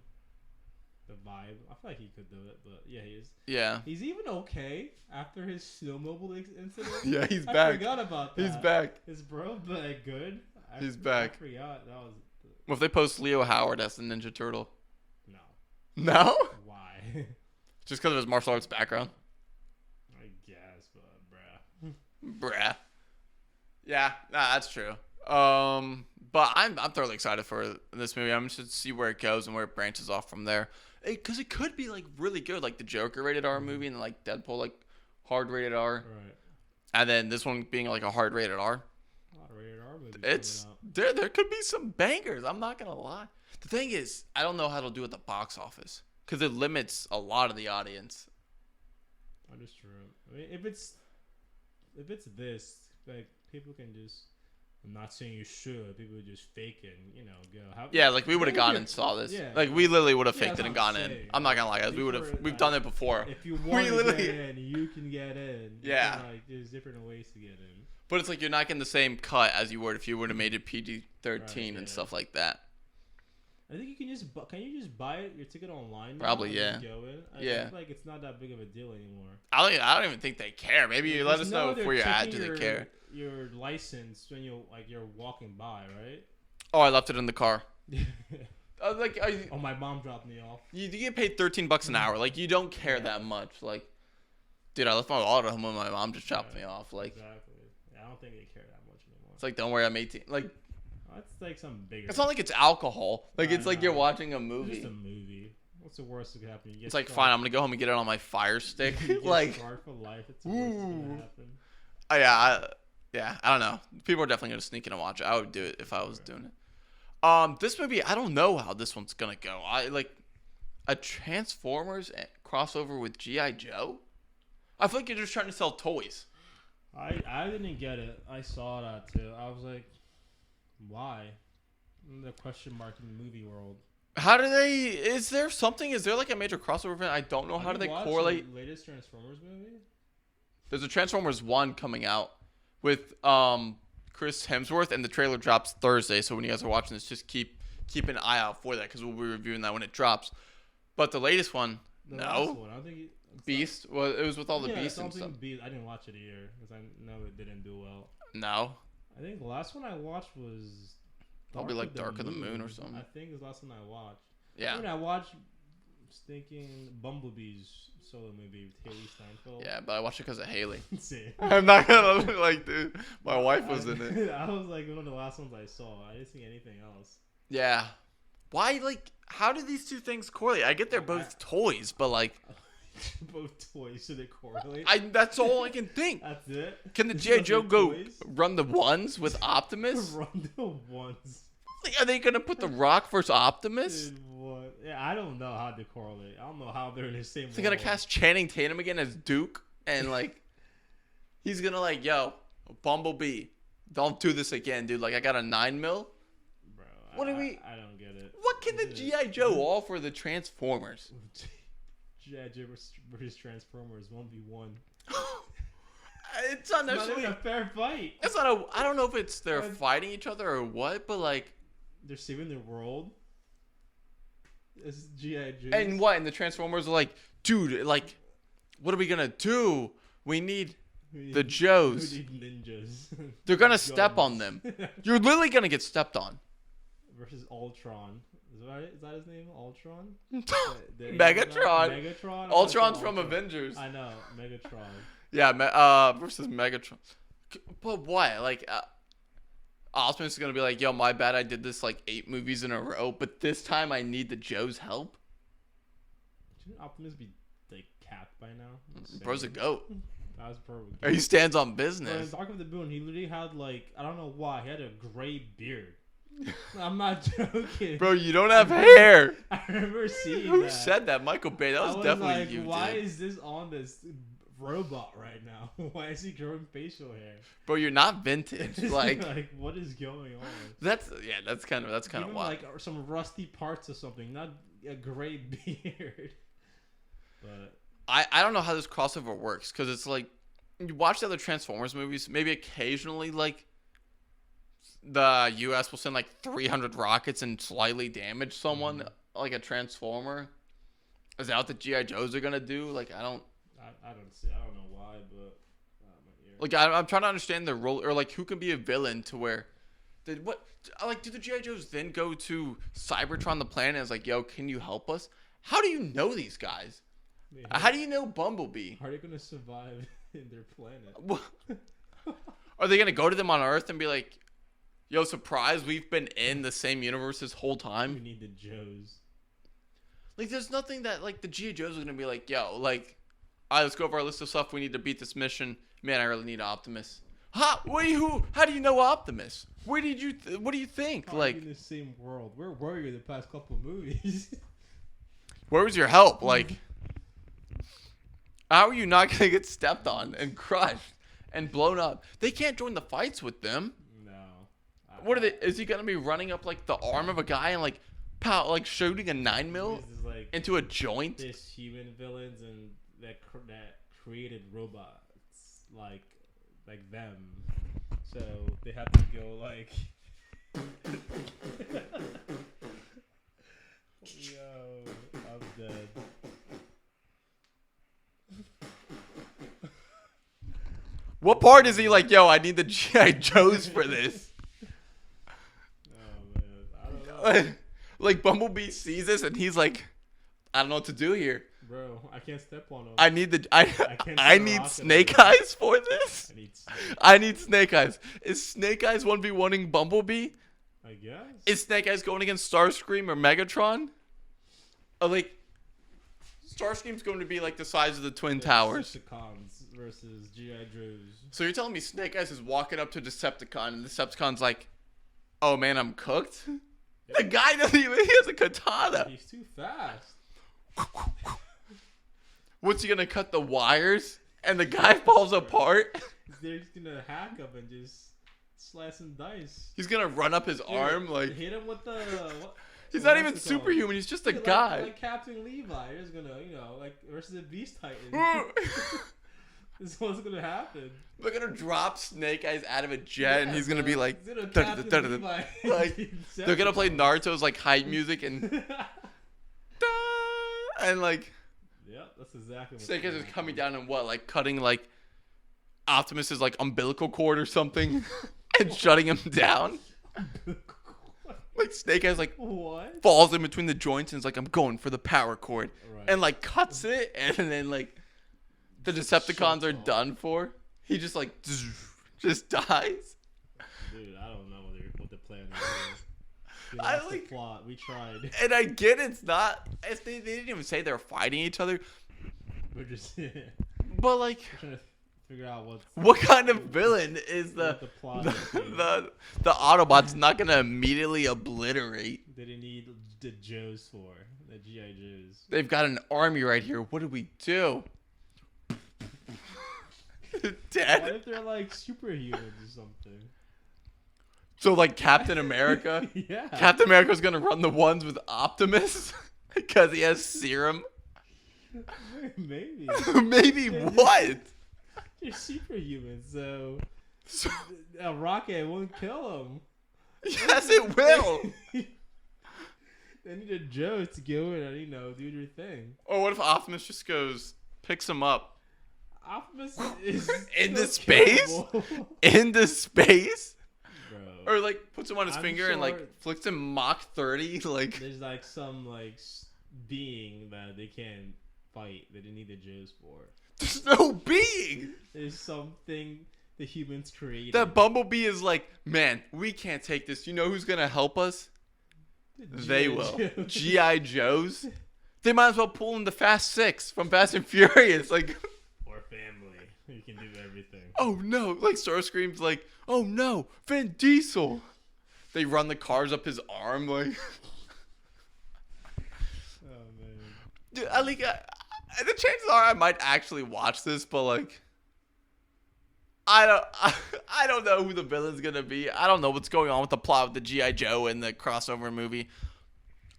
vibe. I feel like he could do it, but yeah, he is. Yeah. He's even okay after his snowmobile incident. Yeah, he's back. I forgot about that. He's back. Is bro like good? He's back. I forgot that was. What if they post Leo Howard as the Ninja Turtle? No. No? Why? Just because of his martial arts background? I guess, but bruh. Yeah, nah, that's true. But I'm thoroughly excited for this movie. I'm just to see where it goes and where it branches off from there. Because it could be like really good, like the Joker rated R movie and like Deadpool like hard rated R. Right. And then this one being like a hard rated R. Rated R movie. It's there could be some bangers. I'm not gonna lie. The thing is, I don't know how it'll do at the box office because it limits a lot of the audience. That is true. I mean, if it's this, like, people can just. I'm not saying you should. People just fake it and, go. Yeah, like we would have gone and saw this. Yeah, like we literally would have faked it and gone in. I'm not gonna lie, guys. We've done it before. If you want to get in, you can get in. Yeah. There's different ways to get in. But it's like you're not getting the same cut as you would if you would have made it PG-13 and stuff like that. I think you can just buy it your ticket online now? Probably, yeah. Go in? I feel like it's not that big of a deal anymore. I don't even think they care. Maybe you let us know before you're at. Do they care? Your license when you're walking by, right? Oh, I left it in the car. My mom dropped me off. You get paid $13 an hour. Like, you don't care that much. Like, dude, I left my wallet at home when my mom just dropped me off. Like, exactly. Yeah, I don't think they care that much anymore. It's like, don't worry, I'm 18. Like. That's like something bigger. It's not like it's alcohol. Like, it's like you're watching a movie. It's just a movie. What's the worst that could happen? It's like, fine, I'm going to go home and get it on my Fire Stick. Like, scarred for life. It's the worst that's going to happen. I don't know. People are definitely going to sneak in and watch it. I would do it if I was doing it. This movie, I don't know how this one's going to go. A Transformers crossover with G.I. Joe? I feel like you're just trying to sell toys. I didn't get it. I saw that, too. I was like, why? The question mark in the movie world. How do they? Is there like a major crossover event? I don't know. How do they correlate? The latest Transformers movie? There's a Transformers 1 coming out with Chris Hemsworth, and the trailer drops Thursday. So when you guys are watching this, just keep an eye out for that because we'll be reviewing that when it drops. But the latest one, last one, I don't think Beast. Well, it was with all the Beasts and stuff. Beast. I didn't watch it either because I know it didn't do well. No. I think the last one I watched was probably like Dark of the Moon or something. I think it was the last one I watched. Yeah. I watched thinking Bumblebee's solo movie with Haley Steinfeld. Yeah, but I watched it because of Haley. I'm not gonna dude. My wife was in it. I was like one of the last ones I saw. I didn't see anything else. Yeah. Why? How do these two things correlate? I get they're both toys, but both toys, so they correlate. That's all I can think. That's it. Can the G.I. Joe go run the ones with Optimus? Run the ones. Are they gonna put the Rock versus Optimus? Dude, what? Yeah, I don't know how they correlate. I don't know how they're in the same. They're gonna cast Channing Tatum again as Duke, and he's gonna yo, Bumblebee, don't do this again, dude. I got a 9mm. Bro, what do we? I don't get it. What can the G.I. Joe offer the Transformers? G.I. Joe versus Transformers 1v1. It's not necessarily a fair fight. It's not I don't know if it's they're fighting each other or what, but they're saving the world. It's G.I. Joe. And what? And the Transformers are like, dude, what are we gonna do? We need the Joes. We need ninjas. They're gonna step on them. You're literally gonna get stepped on. Versus Ultron. Is that his name? Ultron? Megatron. Megatron. Ultron's from Avengers. I know. Megatron. Yeah. Versus Megatron. But what? Optimus is gonna be like, yo, my bad. I did this 8 movies in a row, but this time I need the Joe's help. Shouldn't Optimus be capped by now? Bro's a goat. That was pro. He stands on business. But in Dark of the Moon, he literally had I don't know why, he had a gray beard. I'm not joking. Bro, you don't have hair. I remember seeing Who that. said that? Michael Bay. That was definitely you, why is this on this robot right now? Why is he growing facial hair? Bro, you're not vintage. What is going on? That's kind of wild. Some rusty parts or something, not a gray beard. But I don't know how this crossover works because it's you watch the other Transformers movies, maybe occasionally the U.S. will send 300 rockets and slightly damage someone, like a Transformer. Is that what the G.I. Joes are gonna do? I don't see. I don't know why, but I'm trying to understand the role, or who can be a villain to where, do the G.I. Joes then go to Cybertron the planet and is yo, can you help us? How do you know these guys? How do you know Bumblebee? How are they gonna survive in their planet? Are they gonna go to them on Earth and be like, yo, surprise, we've been in the same universe this whole time? We need the Joes. There's nothing that, the G.I. Joes are going to be like, yo, all right, let's go over our list of stuff. We need to beat this mission. Man, I really need Optimus. How do you know Optimus? What do you think? In the same world. Where were you the past couple of movies? Where was your help? Like, how are you not gonna get stepped on and crushed and blown up? They can't join the fights with them. No. What are they? Is he gonna be running up like the arm of a guy and like, pow, like shooting a 9mm like into a joint? There's human villains and that created robots like them, so they have to go like. Yo, I'm dead. What part is he like? Yo, I need the GI Joes for this. Oh man, I don't know. Like Bumblebee sees this and he's like, I don't know what to do here. Bro, I can't step on him. I need I need Snake Eyes for this. I need Snake Eyes. Is Snake Eyes 1v1ing Bumblebee? I guess. Is Snake Eyes going against Starscream or Megatron? Like, Starscream's going to be like the size of the Twin Towers. Decepticons versus G.I. Joes. So you're telling me Snake Eyes is walking up to Decepticon and Decepticon's like, oh man, I'm cooked? Yeah. The guy doesn't even, he has a katana. He's too fast. What's he gonna cut the wires and the guy falls apart? They're just gonna hack him and just slice and dice. He's gonna run up his arm like. Hit him with the. He's not even superhuman. He's just a guy. Like Captain Levi. He's gonna, like versus the Beast Titan. This is what's gonna happen. They're gonna drop Snake Eyes out of a jet, and he's gonna be like, like they're gonna play Naruto's like hype music and like. Yeah, that's exactly. What Snake Eyes is coming down and what, like cutting like Optimus's like umbilical cord or something, and shutting him down. Like Snake Eyes like what? Falls in between the joints and is like, I'm going for the power cord, right. And like cuts it, and then like the Decepticons are done for. He just like just dies. Dude, I don't know what the plan is. I like the plot. We tried, and I get it's not. They didn't even say they were fighting each other. We're just, but like, we're trying to figure out what kind of villain is the Autobots not gonna immediately obliterate? They didn't need the Joes for the GI Joes. They've got an army right here. What do we do? Dead. What if they're like superhumans or something? So like Captain America? Yeah. Captain America's gonna run the ones with Optimus because he has serum. Maybe. Maybe what? You're superhuman, so a rocket won't kill him. Yes, it will. They need a Joe to go in and do their thing. Or what if Optimus just picks him up? Optimus is into space? Into space? Bro. Or like puts him on his finger and like flicks him Mach 30. Like there's like some like being that they can't fight that they need the Joes for. There's no being. There's something the humans created. That Bumblebee is like, man, we can't take this. You know who's gonna help us? They will. G.I. Joes. They might as well pull in the Fast Six from Fast and Furious. Like. Or family. You can do everything. Oh no! Like Starscream's like, oh no, Vin Diesel. They run the cars up his arm like. Oh man. Dude, the chances are I might actually watch this, but like, I don't know who the villain's gonna be. I don't know what's going on with the plot with the G.I. Joe and the crossover movie.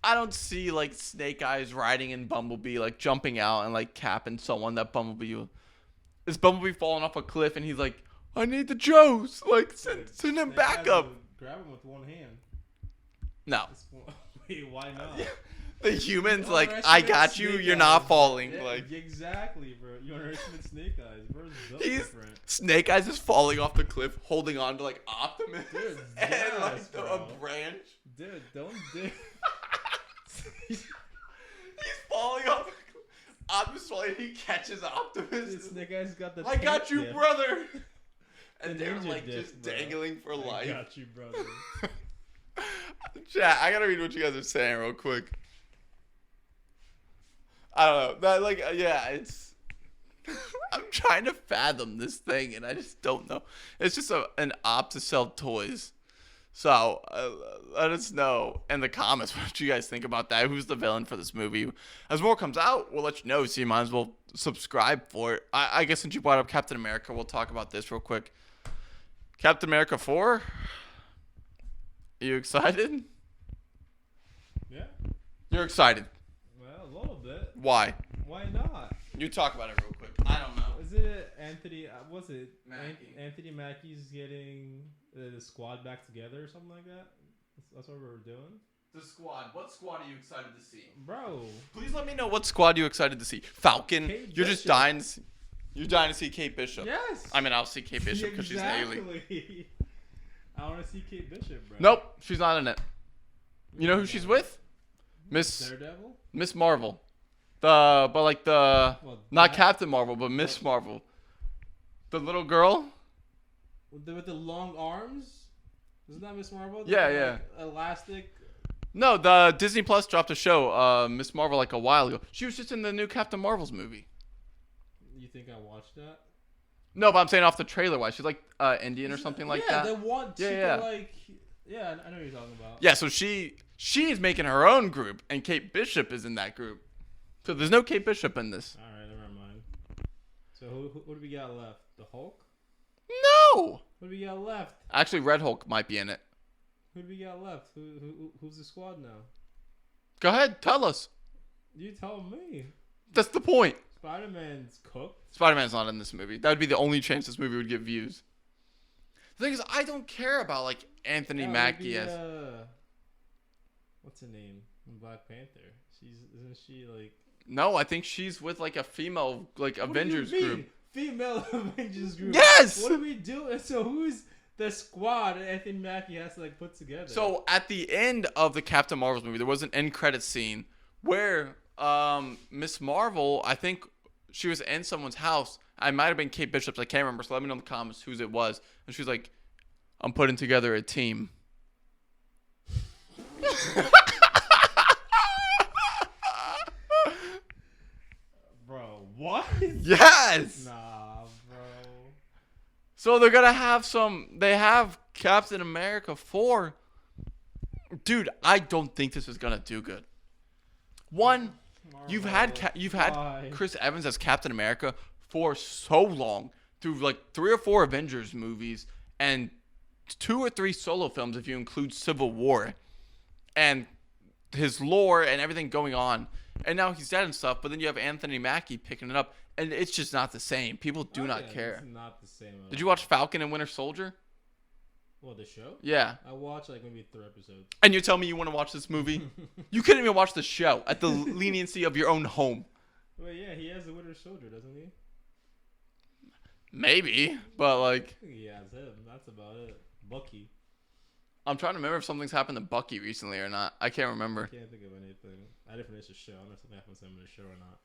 I don't see like Snake Eyes riding in Bumblebee, like jumping out and like capping someone that Bumblebee. Is Bumblebee falling off a cliff and he's like, I need the Joes. Like, send him back up. Grab him with one hand. No. Wait, why not? The humans, like, I got you, you're not falling. Yeah, like exactly, bro. You underestimate Snake Eyes. Bro's built different. Snake Eyes is falling off the cliff, holding on to, like, Optimus. Dude, and, yes, like, a branch. Dude, don't do He's falling off the cliff. Optimus falling, he catches Optimus. Dude, Snake Eyes got the I got you, dip. brother. And The they're, ninja like, dip, just bro. dangling for life. I got you, brother. Chat, I gotta read what you guys are saying real quick. I don't know. That, like, yeah, it's. I'm trying to fathom this thing, and I just don't know. It's just an op to sell toys. So let us know in the comments what you guys think about that. Who's the villain for this movie? As more comes out, we'll let you know. So you might as well subscribe for it. I guess since you brought up Captain America, we'll talk about this real quick. Captain America 4. Are you excited? Yeah. You're excited. Well, a little bit. Why? Why not? You talk about it real quick. I don't know. Is it Anthony? Was it Mackie. Anthony Mackie's getting the squad back together or something like that? That's what we're doing. The squad. What squad are you excited to see? Bro. Please let me know what squad you're excited to see. Falcon. Kate You're just Bishop. dying to see. You're dying to see Kate Bishop. Yes. I mean, I'll see Kate Bishop because she's Haley. Exactly. I want to see Kate Bishop, bro. Nope, she's not in it. You know who she's with? Daredevil. Miss Marvel. Not Captain Marvel, but Miss Marvel. The little girl. With the long arms. Isn't that Miss Marvel? Yeah. Elastic. No, the Disney Plus dropped a show, Miss Marvel, like a while ago. She was just in the new Captain Marvel's movie. You think I watched that? No, but I'm saying off the trailer wise, she's like Indian or something like that. Yeah, the one. Yeah. Yeah, I know what you're talking about. Yeah, so she's making her own group, and Kate Bishop is in that group. So there's no Kate Bishop in this. All right, never mind. So who do we got left? The Hulk? No. Who do we got left? Actually, Red Hulk might be in it. Who do we got left? Who's the squad now? Go ahead, tell us. You tell me. That's the point. Spider-Man's cooked. Spider-Man's not in this movie. That would be the only chance this movie would get views. The thing is, I don't care about like Anthony Mackie as. What's her name? In Black Panther. Isn't she like? No, I think she's with like a female like Avengers group. Female Avengers group. Yes. What do we do? So who's the squad that Anthony Mackie has to like put together? So at the end of the Captain Marvel's movie, there was an end credit scene where Miss Marvel, I think she was in someone's house. I might have been Kate Bishop's. I can't remember. So let me know in the comments whose it was. And she was like, "I'm putting together a team." Bro, what? Yes. Nah, bro. So they're gonna have some. They have Captain America 4. Dude, I don't think this is gonna do good. One, you've had Chris Evans as Captain America for so long through like 3 or 4 Avengers movies and 2 or 3 solo films if you include Civil War, and his lore and everything going on. And now he's dead and stuff, but then you have Anthony Mackie picking it up, and it's just not the same. People do not care. It's not the same. Did you watch Falcon and Winter Soldier? What, the show? Yeah. I watched like maybe 3 episodes. And you tell me you want to watch this movie? You couldn't even watch the show at the leniency of your own home. Well, yeah, he has the Winter Soldier, doesn't he? Maybe, but like... He has him. That's about it. Bucky. I'm trying to remember if something's happened to Bucky recently or not. I can't remember. I can't think of anything. I didn't finish the show. I don't know if something happens to him in the show or not.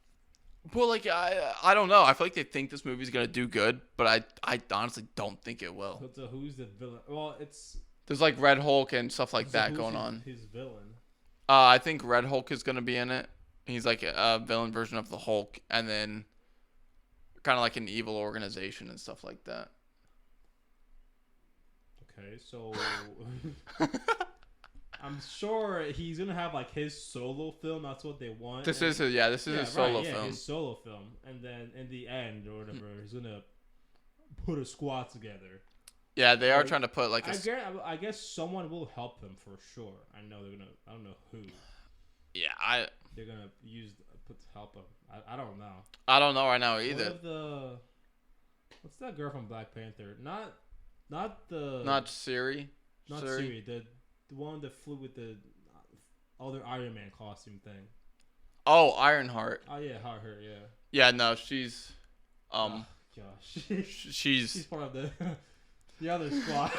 Well, like, I don't know. I feel like they think this movie's going to do good, but I honestly don't think it will. So who's the villain? Well, it's... There's like Red Hulk and stuff like that going on. His villain? I think Red Hulk is going to be in it. He's like a villain version of the Hulk, and then kind of like an evil organization and stuff like that. Okay, so I'm sure he's gonna have like his solo film. That's what they want. This is his solo film. His solo film, and then in the end or whatever, he's gonna put a squad together. Yeah, they are trying to put like I guess someone will help him for sure. I know they're gonna. I don't know who. Yeah, they're gonna put to help him. I don't know. I don't know right now either. What's that girl from Black Panther? Not Siri. Not Siri. The one that flew with the other Iron Man costume thing. Oh, Ironheart. Oh yeah, her. Yeah. Yeah, no, she's gosh. she's part of the other squad.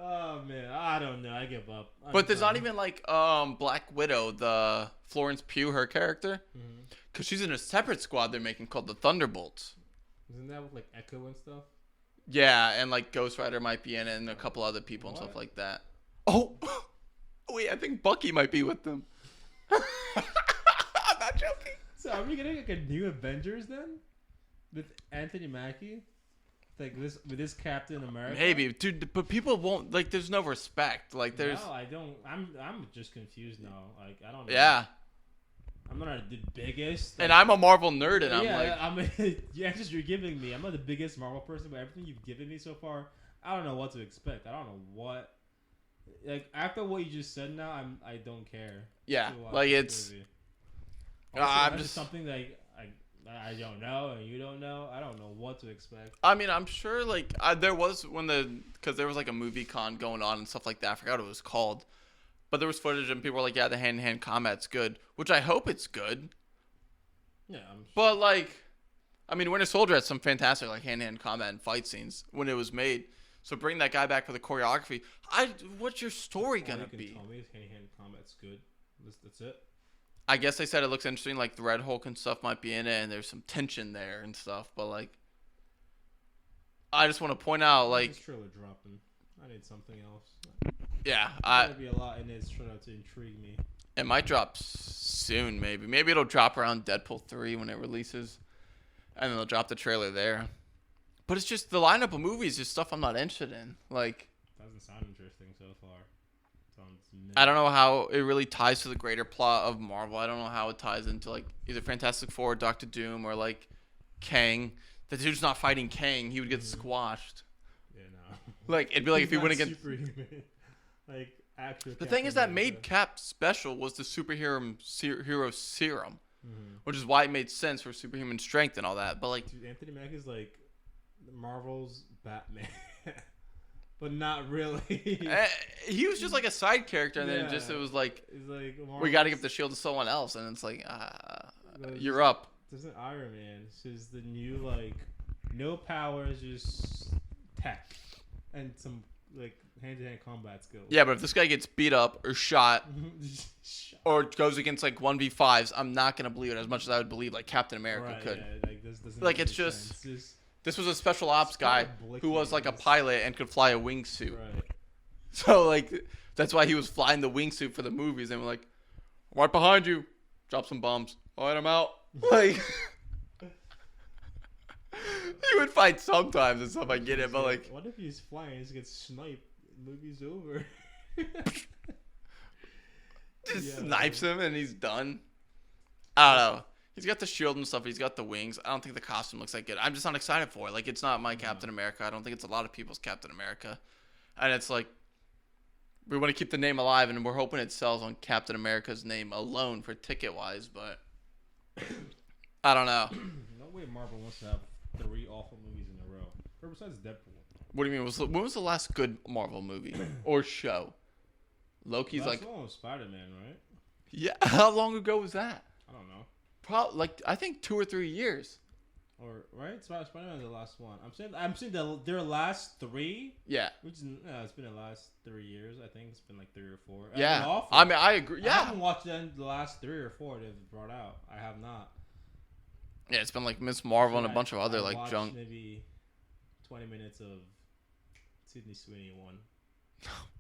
Oh man, I don't know. I give up. But there's not even like Black Widow, the Florence Pugh, her character, because she's in a separate squad they're making called the Thunderbolts. Isn't that with like Echo and stuff? Yeah, and like Ghost Rider might be in it, and a couple other people and stuff like that. Oh, wait, I think Bucky might be with them. I'm not joking. So are we getting like a new Avengers then, with Anthony Mackie? Like this with this Captain America. Maybe, dude, but people won't like. There's no respect. Like there's. No, I don't. I'm just confused now. Like I don't know. Yeah. I'm not the biggest. Like, And I'm a Marvel nerd, and yeah, I'm like, you're giving me. I'm not the biggest Marvel person, but everything you've given me so far, I don't know what to expect. I don't know what. Like after what you just said, now I don't care. yeah, like it's. I'm just something that I don't know, and you don't know. I don't know what to expect. I mean, I'm sure like there was because there was like a movie con going on and stuff like that. I forgot what it was called. But there was footage and people were like, yeah, the hand-to-hand combat's good, which I hope it's good. Yeah. But, like, I mean, Winter Soldier had some fantastic, like, hand-to-hand combat and fight scenes when it was made. So bring that guy back for the choreography. What's your story going to be? Tell me is hand-to-hand combat's good. That's it? I guess they said it looks interesting, like the Red Hulk and stuff might be in it, and there's some tension there and stuff. But, like, I just want to point out, like... This trailer dropping. I need something else. Yeah, there'll be a lot in this trailer to intrigue me. It might drop soon, maybe. Maybe it'll drop around Deadpool 3 when it releases, and then they'll drop the trailer there. But it's just the lineup of movies is stuff I'm not interested in. Like, doesn't sound interesting so far. I don't know how it really ties to the greater plot of Marvel. I don't know how it ties into like either Fantastic Four, Doctor Doom, or like Kang. The dude's not fighting Kang; he would get squashed. Yeah, no. Like it'd be like if he went against. Like actual. The thing is that made Cap special was the superhero hero serum, which is why it made sense for superhuman strength and all that. But like, dude, Anthony Mackie is like Marvel's Batman, but not really. He was just like a side character, and then it was like we got to give the shield to someone else, and it's like you're up. This isn't Iron Man. This is the new like no powers, just tech and some like hand-to-hand combat skills. Yeah, but if this guy gets beat up or shot or goes against like 1v5s, I'm not gonna believe it as much as I would believe like Captain America could. Yeah, like this doesn't like it's just this was a special ops guy who was like a pilot and could fly a wingsuit. Right. So like that's why he was flying the wingsuit for the movies. And we're like, right behind you, drop some bombs. All right, I'm out. Like. He would fight sometimes and stuff. I get it, but like, what if he's flying and he gets sniped? Movie's over. Just snipes him and he's done. I don't know. He's got the shield and stuff. He's got the wings. I don't think the costume looks that good. I'm just not excited for it. Like, it's not my Captain America. I don't think it's a lot of people's Captain America. And it's like, we want to keep the name alive, and we're hoping it sells on Captain America's name alone for ticket-wise, but I don't know. No way Marvel wants to have 3 awful movies in a row. Or besides Deadpool. What do you mean? When was the last good Marvel movie or show? Loki's last one was Spider-Man, right? Yeah. How long ago was that? I don't know. Probably like I think 2 or 3 years. Or right? Spider-Man is the last one. I'm saying their last 3. Yeah. Which is it's been the last 3 years. I think it's been like 3 or 4. Yeah. I mean, I agree. Yeah. I haven't watched the last 3 or 4 they've brought out. I have not. Yeah, it's been like Miss Marvel and a bunch of other like junk. Maybe 20 minutes of Sydney Sweeney one.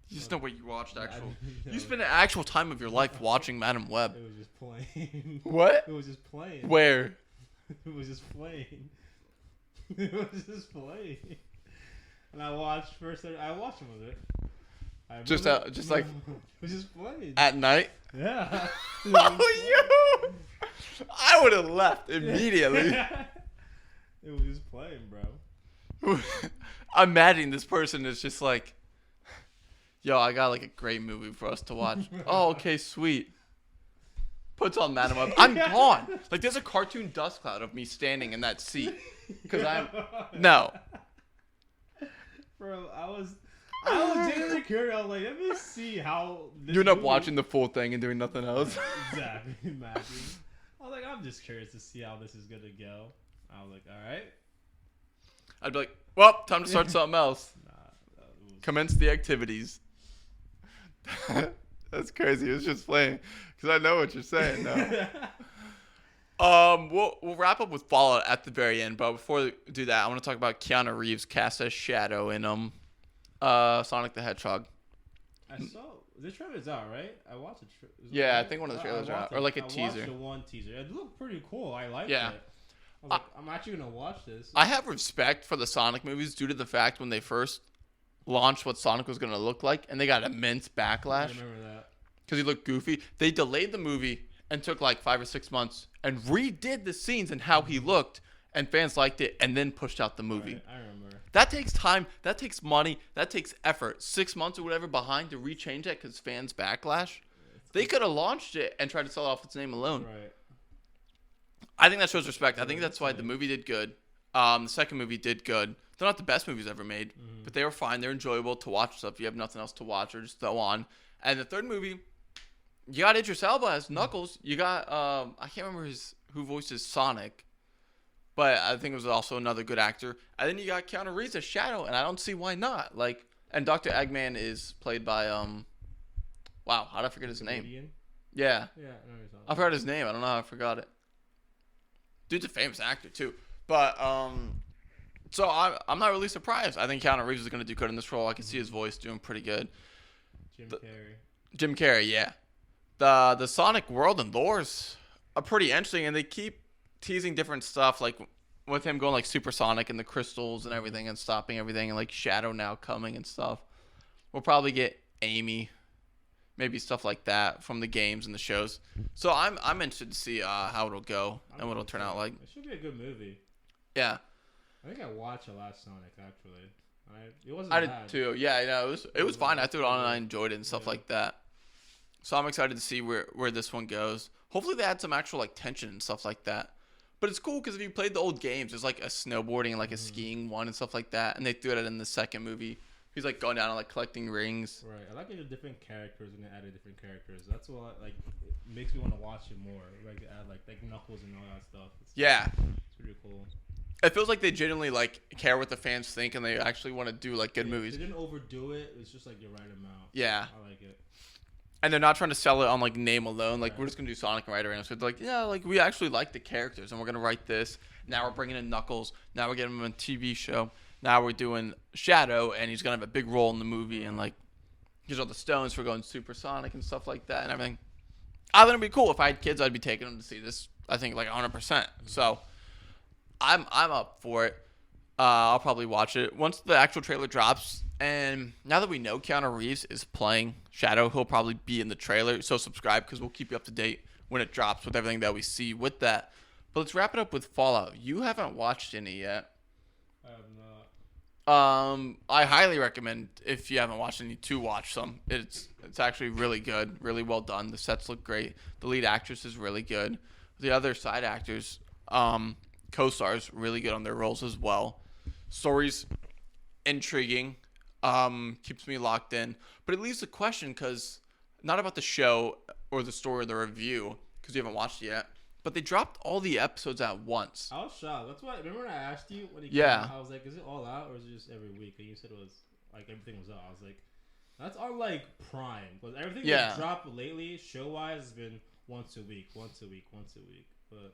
You just know what you watched actual. You spent an actual time of your life watching Madam Web. It was just playing. What? It was just playing. Where? It was just playing. It was just playing. And I watched I watched some of it. Just like. It was just playing. At night. Yeah. Oh, you! I would have left immediately. It was just playing, bro. I'm imagining this person is just like, yo, I got like a great movie for us to watch. Oh, okay, sweet. Puts on Madam Web. I'm gone. Like, there's a cartoon dust cloud of me standing in that seat. Because no. Bro, I was genuinely curious. I was like, let me see how you end up watching the full thing and doing nothing else. Exactly. Imagine. I was like, I'm just curious to see how this is going to go. I was like, all right. I'd be like, well, time to start something else. Commence the activities. That's crazy. It's just playing. Because I know what you're saying now. We'll wrap up with Fallout at the very end. But before we do that, I want to talk about Keanu Reeves cast as Shadow in Sonic the Hedgehog. I saw the trailer's out, right? I watched it. Yeah, I think one of the trailers are out, or like a teaser. I watched the one teaser. It looked pretty cool. I liked it. I'm actually gonna watch this. I have respect for the Sonic movies due to the fact when they first launched what Sonic was gonna look like, and they got immense backlash. I remember that because he looked goofy. They delayed the movie and took like 5 or 6 months and redid the scenes and how he looked, and fans liked it, and then pushed out the movie. Right, I remember. That takes time. That takes money. That takes effort. 6 months or whatever behind to rechange that because fans backlash. They could have launched it and tried to sell it off its name alone. Right. I think that shows respect. I think that's why the movie did good. The second movie did good. They're not the best movies ever made, but they were fine. They're enjoyable to watch stuff. If you have nothing else to watch, or just throw on. And the third movie, you got Idris Elba as Knuckles. You got I can't remember who voices Sonic, but I think it was also another good actor. And then you got Keanu Reeves as Shadow, and I don't see why not. Like, and Dr. Eggman is played by wow, how did I forget his name? Yeah. Yeah, I forgot his name. I don't know how I forgot it. Dude's a famous actor too. But so I'm not really surprised. I think Keanu Reeves is going to do good in this role. I can see his voice doing pretty good. Jim Carrey, yeah. The Sonic world and lores are pretty interesting, and they keep teasing different stuff, like with him going like supersonic and the crystals and everything and stopping everything, and like Shadow now coming and stuff. We'll probably get Amy, maybe stuff like that from the games and the shows. So I'm interested to see how it'll go and what it'll turn out like. It should be a good movie. Yeah. I think I watched the last Sonic actually. It wasn't I bad. did too. Yeah, it was fine. I threw it on and I enjoyed it and stuff like that. So I'm excited to see where this one goes. Hopefully they add some actual like tension and stuff like that. But it's cool because if you played the old games, there's like a snowboarding and like a skiing one and stuff like that, and they threw it in the second movie. He's like going down and like collecting rings. Right. I like it with different characters and they added different characters. That's what like it makes me want to watch it more. Like add like Knuckles and all that stuff. It's pretty cool. It feels like they genuinely like care what the fans think, and they actually want to do like good movies. They didn't overdo it. It's just like the right amount. Yeah. I like it. And they're not trying to sell it on like name alone. Like we're just gonna do Sonic and write around. So it's like, yeah, like we actually like the characters, and we're gonna write this. Now we're bringing in Knuckles. Now we're getting him on a TV show. Now we're doing Shadow, and he's gonna have a big role in the movie. And like, here's all the stones for going supersonic and stuff like that and everything. I think it'd be cool if I had kids. I'd be taking them to see this. I think like 100%. So I'm up for it. I'll probably watch it once the actual trailer drops. And now that we know Keanu Reeves is playing Shadow, he'll probably be in the trailer. So subscribe because we'll keep you up to date when it drops with everything that we see with that. But let's wrap it up with Fallout. You haven't watched any yet. I have not. I highly recommend if you haven't watched any to watch some. It's actually really good, really well done. The sets look great. The lead actress is really good. The other side actors, co-stars, really good on their roles as well. Story's intriguing. Keeps me locked in, but it leaves a question because not about the show or the story or the review because you haven't watched it yet, but they dropped all the episodes at once. I was shocked. That's why. Remember when I asked you when it came out, I was like, "Is it all out or is it just every week?" And you said it was like everything was out. I was like, "That's on like Prime." Because everything that's dropped lately, show wise, has been once a week. But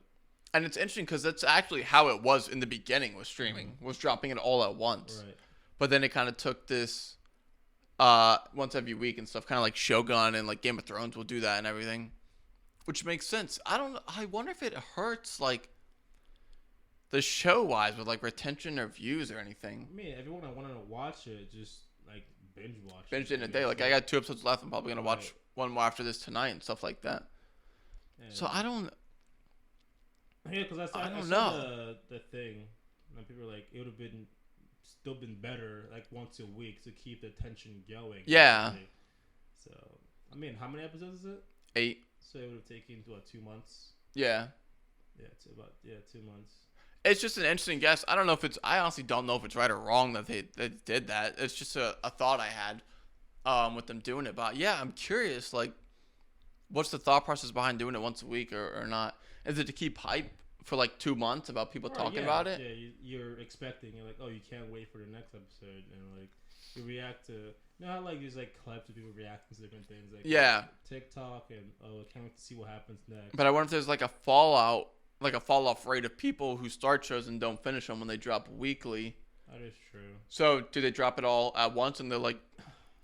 and it's interesting because that's actually how it was in the beginning with streaming, was dropping it all at once. Right. But then it kind of took this once every week and stuff, kind of like Shogun and like Game of Thrones will do that and everything, which makes sense. I wonder if it hurts like the show wise with like retention or views or anything. I mean, everyone that wanted to watch it just like binge it in a day. Like I got 2 episodes left. I'm probably gonna watch one more after this tonight and stuff like that. Yeah, so I don't. Yeah, because I don't know the thing, and people were like, it would have still been better like once a week to keep the tension going. Yeah. So I mean, how many episodes is it? 8. So it would have taken 2 months. Yeah. Yeah, it's about 2 months. It's just an interesting guess. I don't know if it's. I honestly don't know if it's right or wrong that they did that. It's just a thought I had with them doing it. But yeah, I'm curious. Like, what's the thought process behind doing it once a week or not? Is it to keep hype for like 2 months about people talking about it? Yeah, you're expecting. You're like, oh, you can't wait for the next episode, and like you react to. You know how like there's like clips of people reacting to different things, like TikTok, and I can't wait to see what happens next. But I wonder if there's like a fall off rate of people who start shows and don't finish them when they drop weekly. That is true. So do they drop it all at once and they're like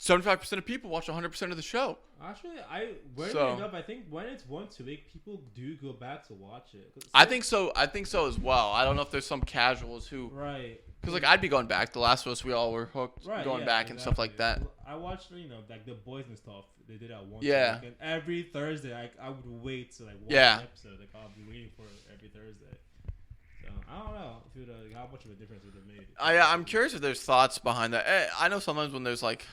75% of people watch 100% of the show. Actually, enough, I think when it's once a week, people do go back to watch it. I think so. I think so as well. I don't know if there's some casuals who. Right. Because like I'd be going back. The Last of Us, we all were hooked, going back and stuff like that. I watched, like The Boys and stuff. They did that once. Yeah. A week, and every Thursday, I would wait to like watch an episode. Like I'll be waiting for it every Thursday. So I don't know if how much of a difference it would have made. I'm curious if there's thoughts behind that. I know sometimes when there's like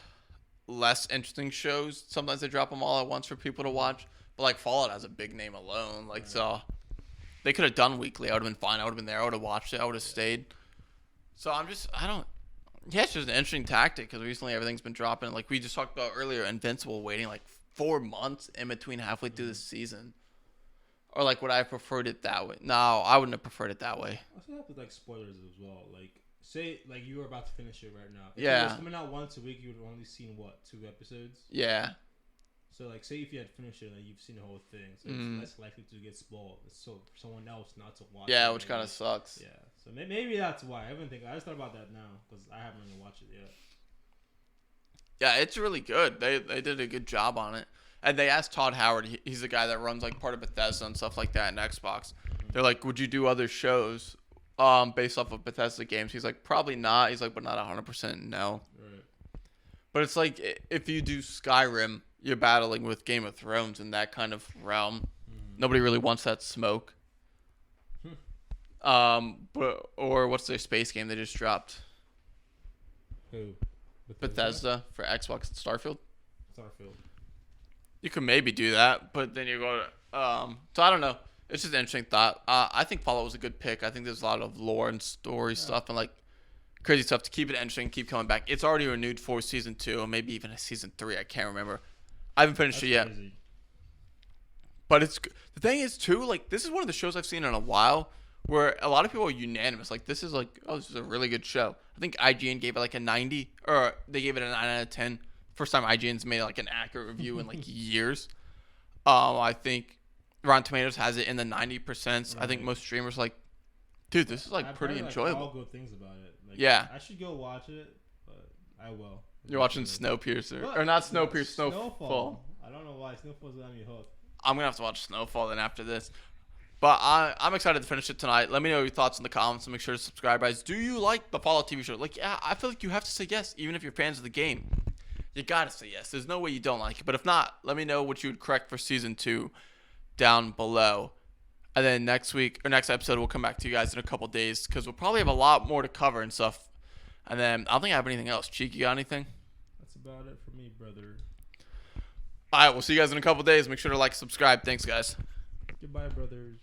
less interesting shows, sometimes they drop them all at once for people to watch. But like Fallout has a big name alone. Like so, they could have done weekly. I would have been fine. I would have been there. I would have watched it. I would have stayed. So yeah, it's just an interesting tactic because recently everything's been dropping. Like we just talked about earlier, Invincible waiting like 4 months in between halfway through the season. Or like would I have preferred it that way? No, I wouldn't have preferred it that way. I also have to like spoilers as well. Like say like you were about to finish it right now. If yeah. it was coming out once a week, you would have only seen 2 episodes? Yeah. So like say if you had finished it and you've seen the whole thing, so it's less likely to get spoiled. So for someone else not to watch. Yeah, which kind of sucks. Yeah. So maybe that's why. I just thought about that now because I haven't really watched it yet. Yeah, it's really good. They did a good job on it. And they asked Todd Howard, he's the guy that runs like part of Bethesda and stuff like that in Xbox. They're like, would you do other shows based off of Bethesda games? He's like, probably not. He's like, but not 100% no. Right. But it's like if you do Skyrim, you're battling with Game of Thrones in that kind of realm. Nobody really wants that smoke. Or what's their space game they just dropped? Who? Bethesda for Xbox. Starfield. Starfield. You could maybe do that, but then you go to, so I don't know. It's just an interesting thought. I think Fallout was a good pick. I think there's a lot of lore and story stuff and like crazy stuff to keep it interesting, keep coming back. It's already renewed for season 2 or maybe even a season 3. I can't remember. I haven't finished it yet. Crazy. But the thing is too, like this is one of the shows I've seen in a while where a lot of people are unanimous. Like this is like, oh, this is a really good show. I think IGN gave it like a 90 or they gave it a 9 out of 10. First time IGN's made like an accurate review in like years. I think Rotten Tomatoes has it in the 90%. Right. I think most streamers like, dude, this is like pretty enjoyable. All good things about it. Like, yeah, I should go watch it, but I will. You're watching Snowpiercer or not Snowpiercer? Snowfall. I don't know why Snowfall's got me hooked. I'm gonna have to watch Snowfall then after this. But I'm excited to finish it tonight. Let me know your thoughts in the comments and make sure to subscribe, guys. Do you like the Fallout TV show? Like, yeah, I feel like you have to say yes, even if you're fans of the game. You gotta say yes. There's no way you don't like it. But if not, let me know what you would correct for season 2 down below. And then next episode, we'll come back to you guys in a couple days because we'll probably have a lot more to cover and stuff. And then I don't think I have anything else. Cheek, you got anything? That's about it for me, brother. All right, we'll see you guys in a couple days. Make sure to like, subscribe. Thanks, guys. Goodbye, brothers.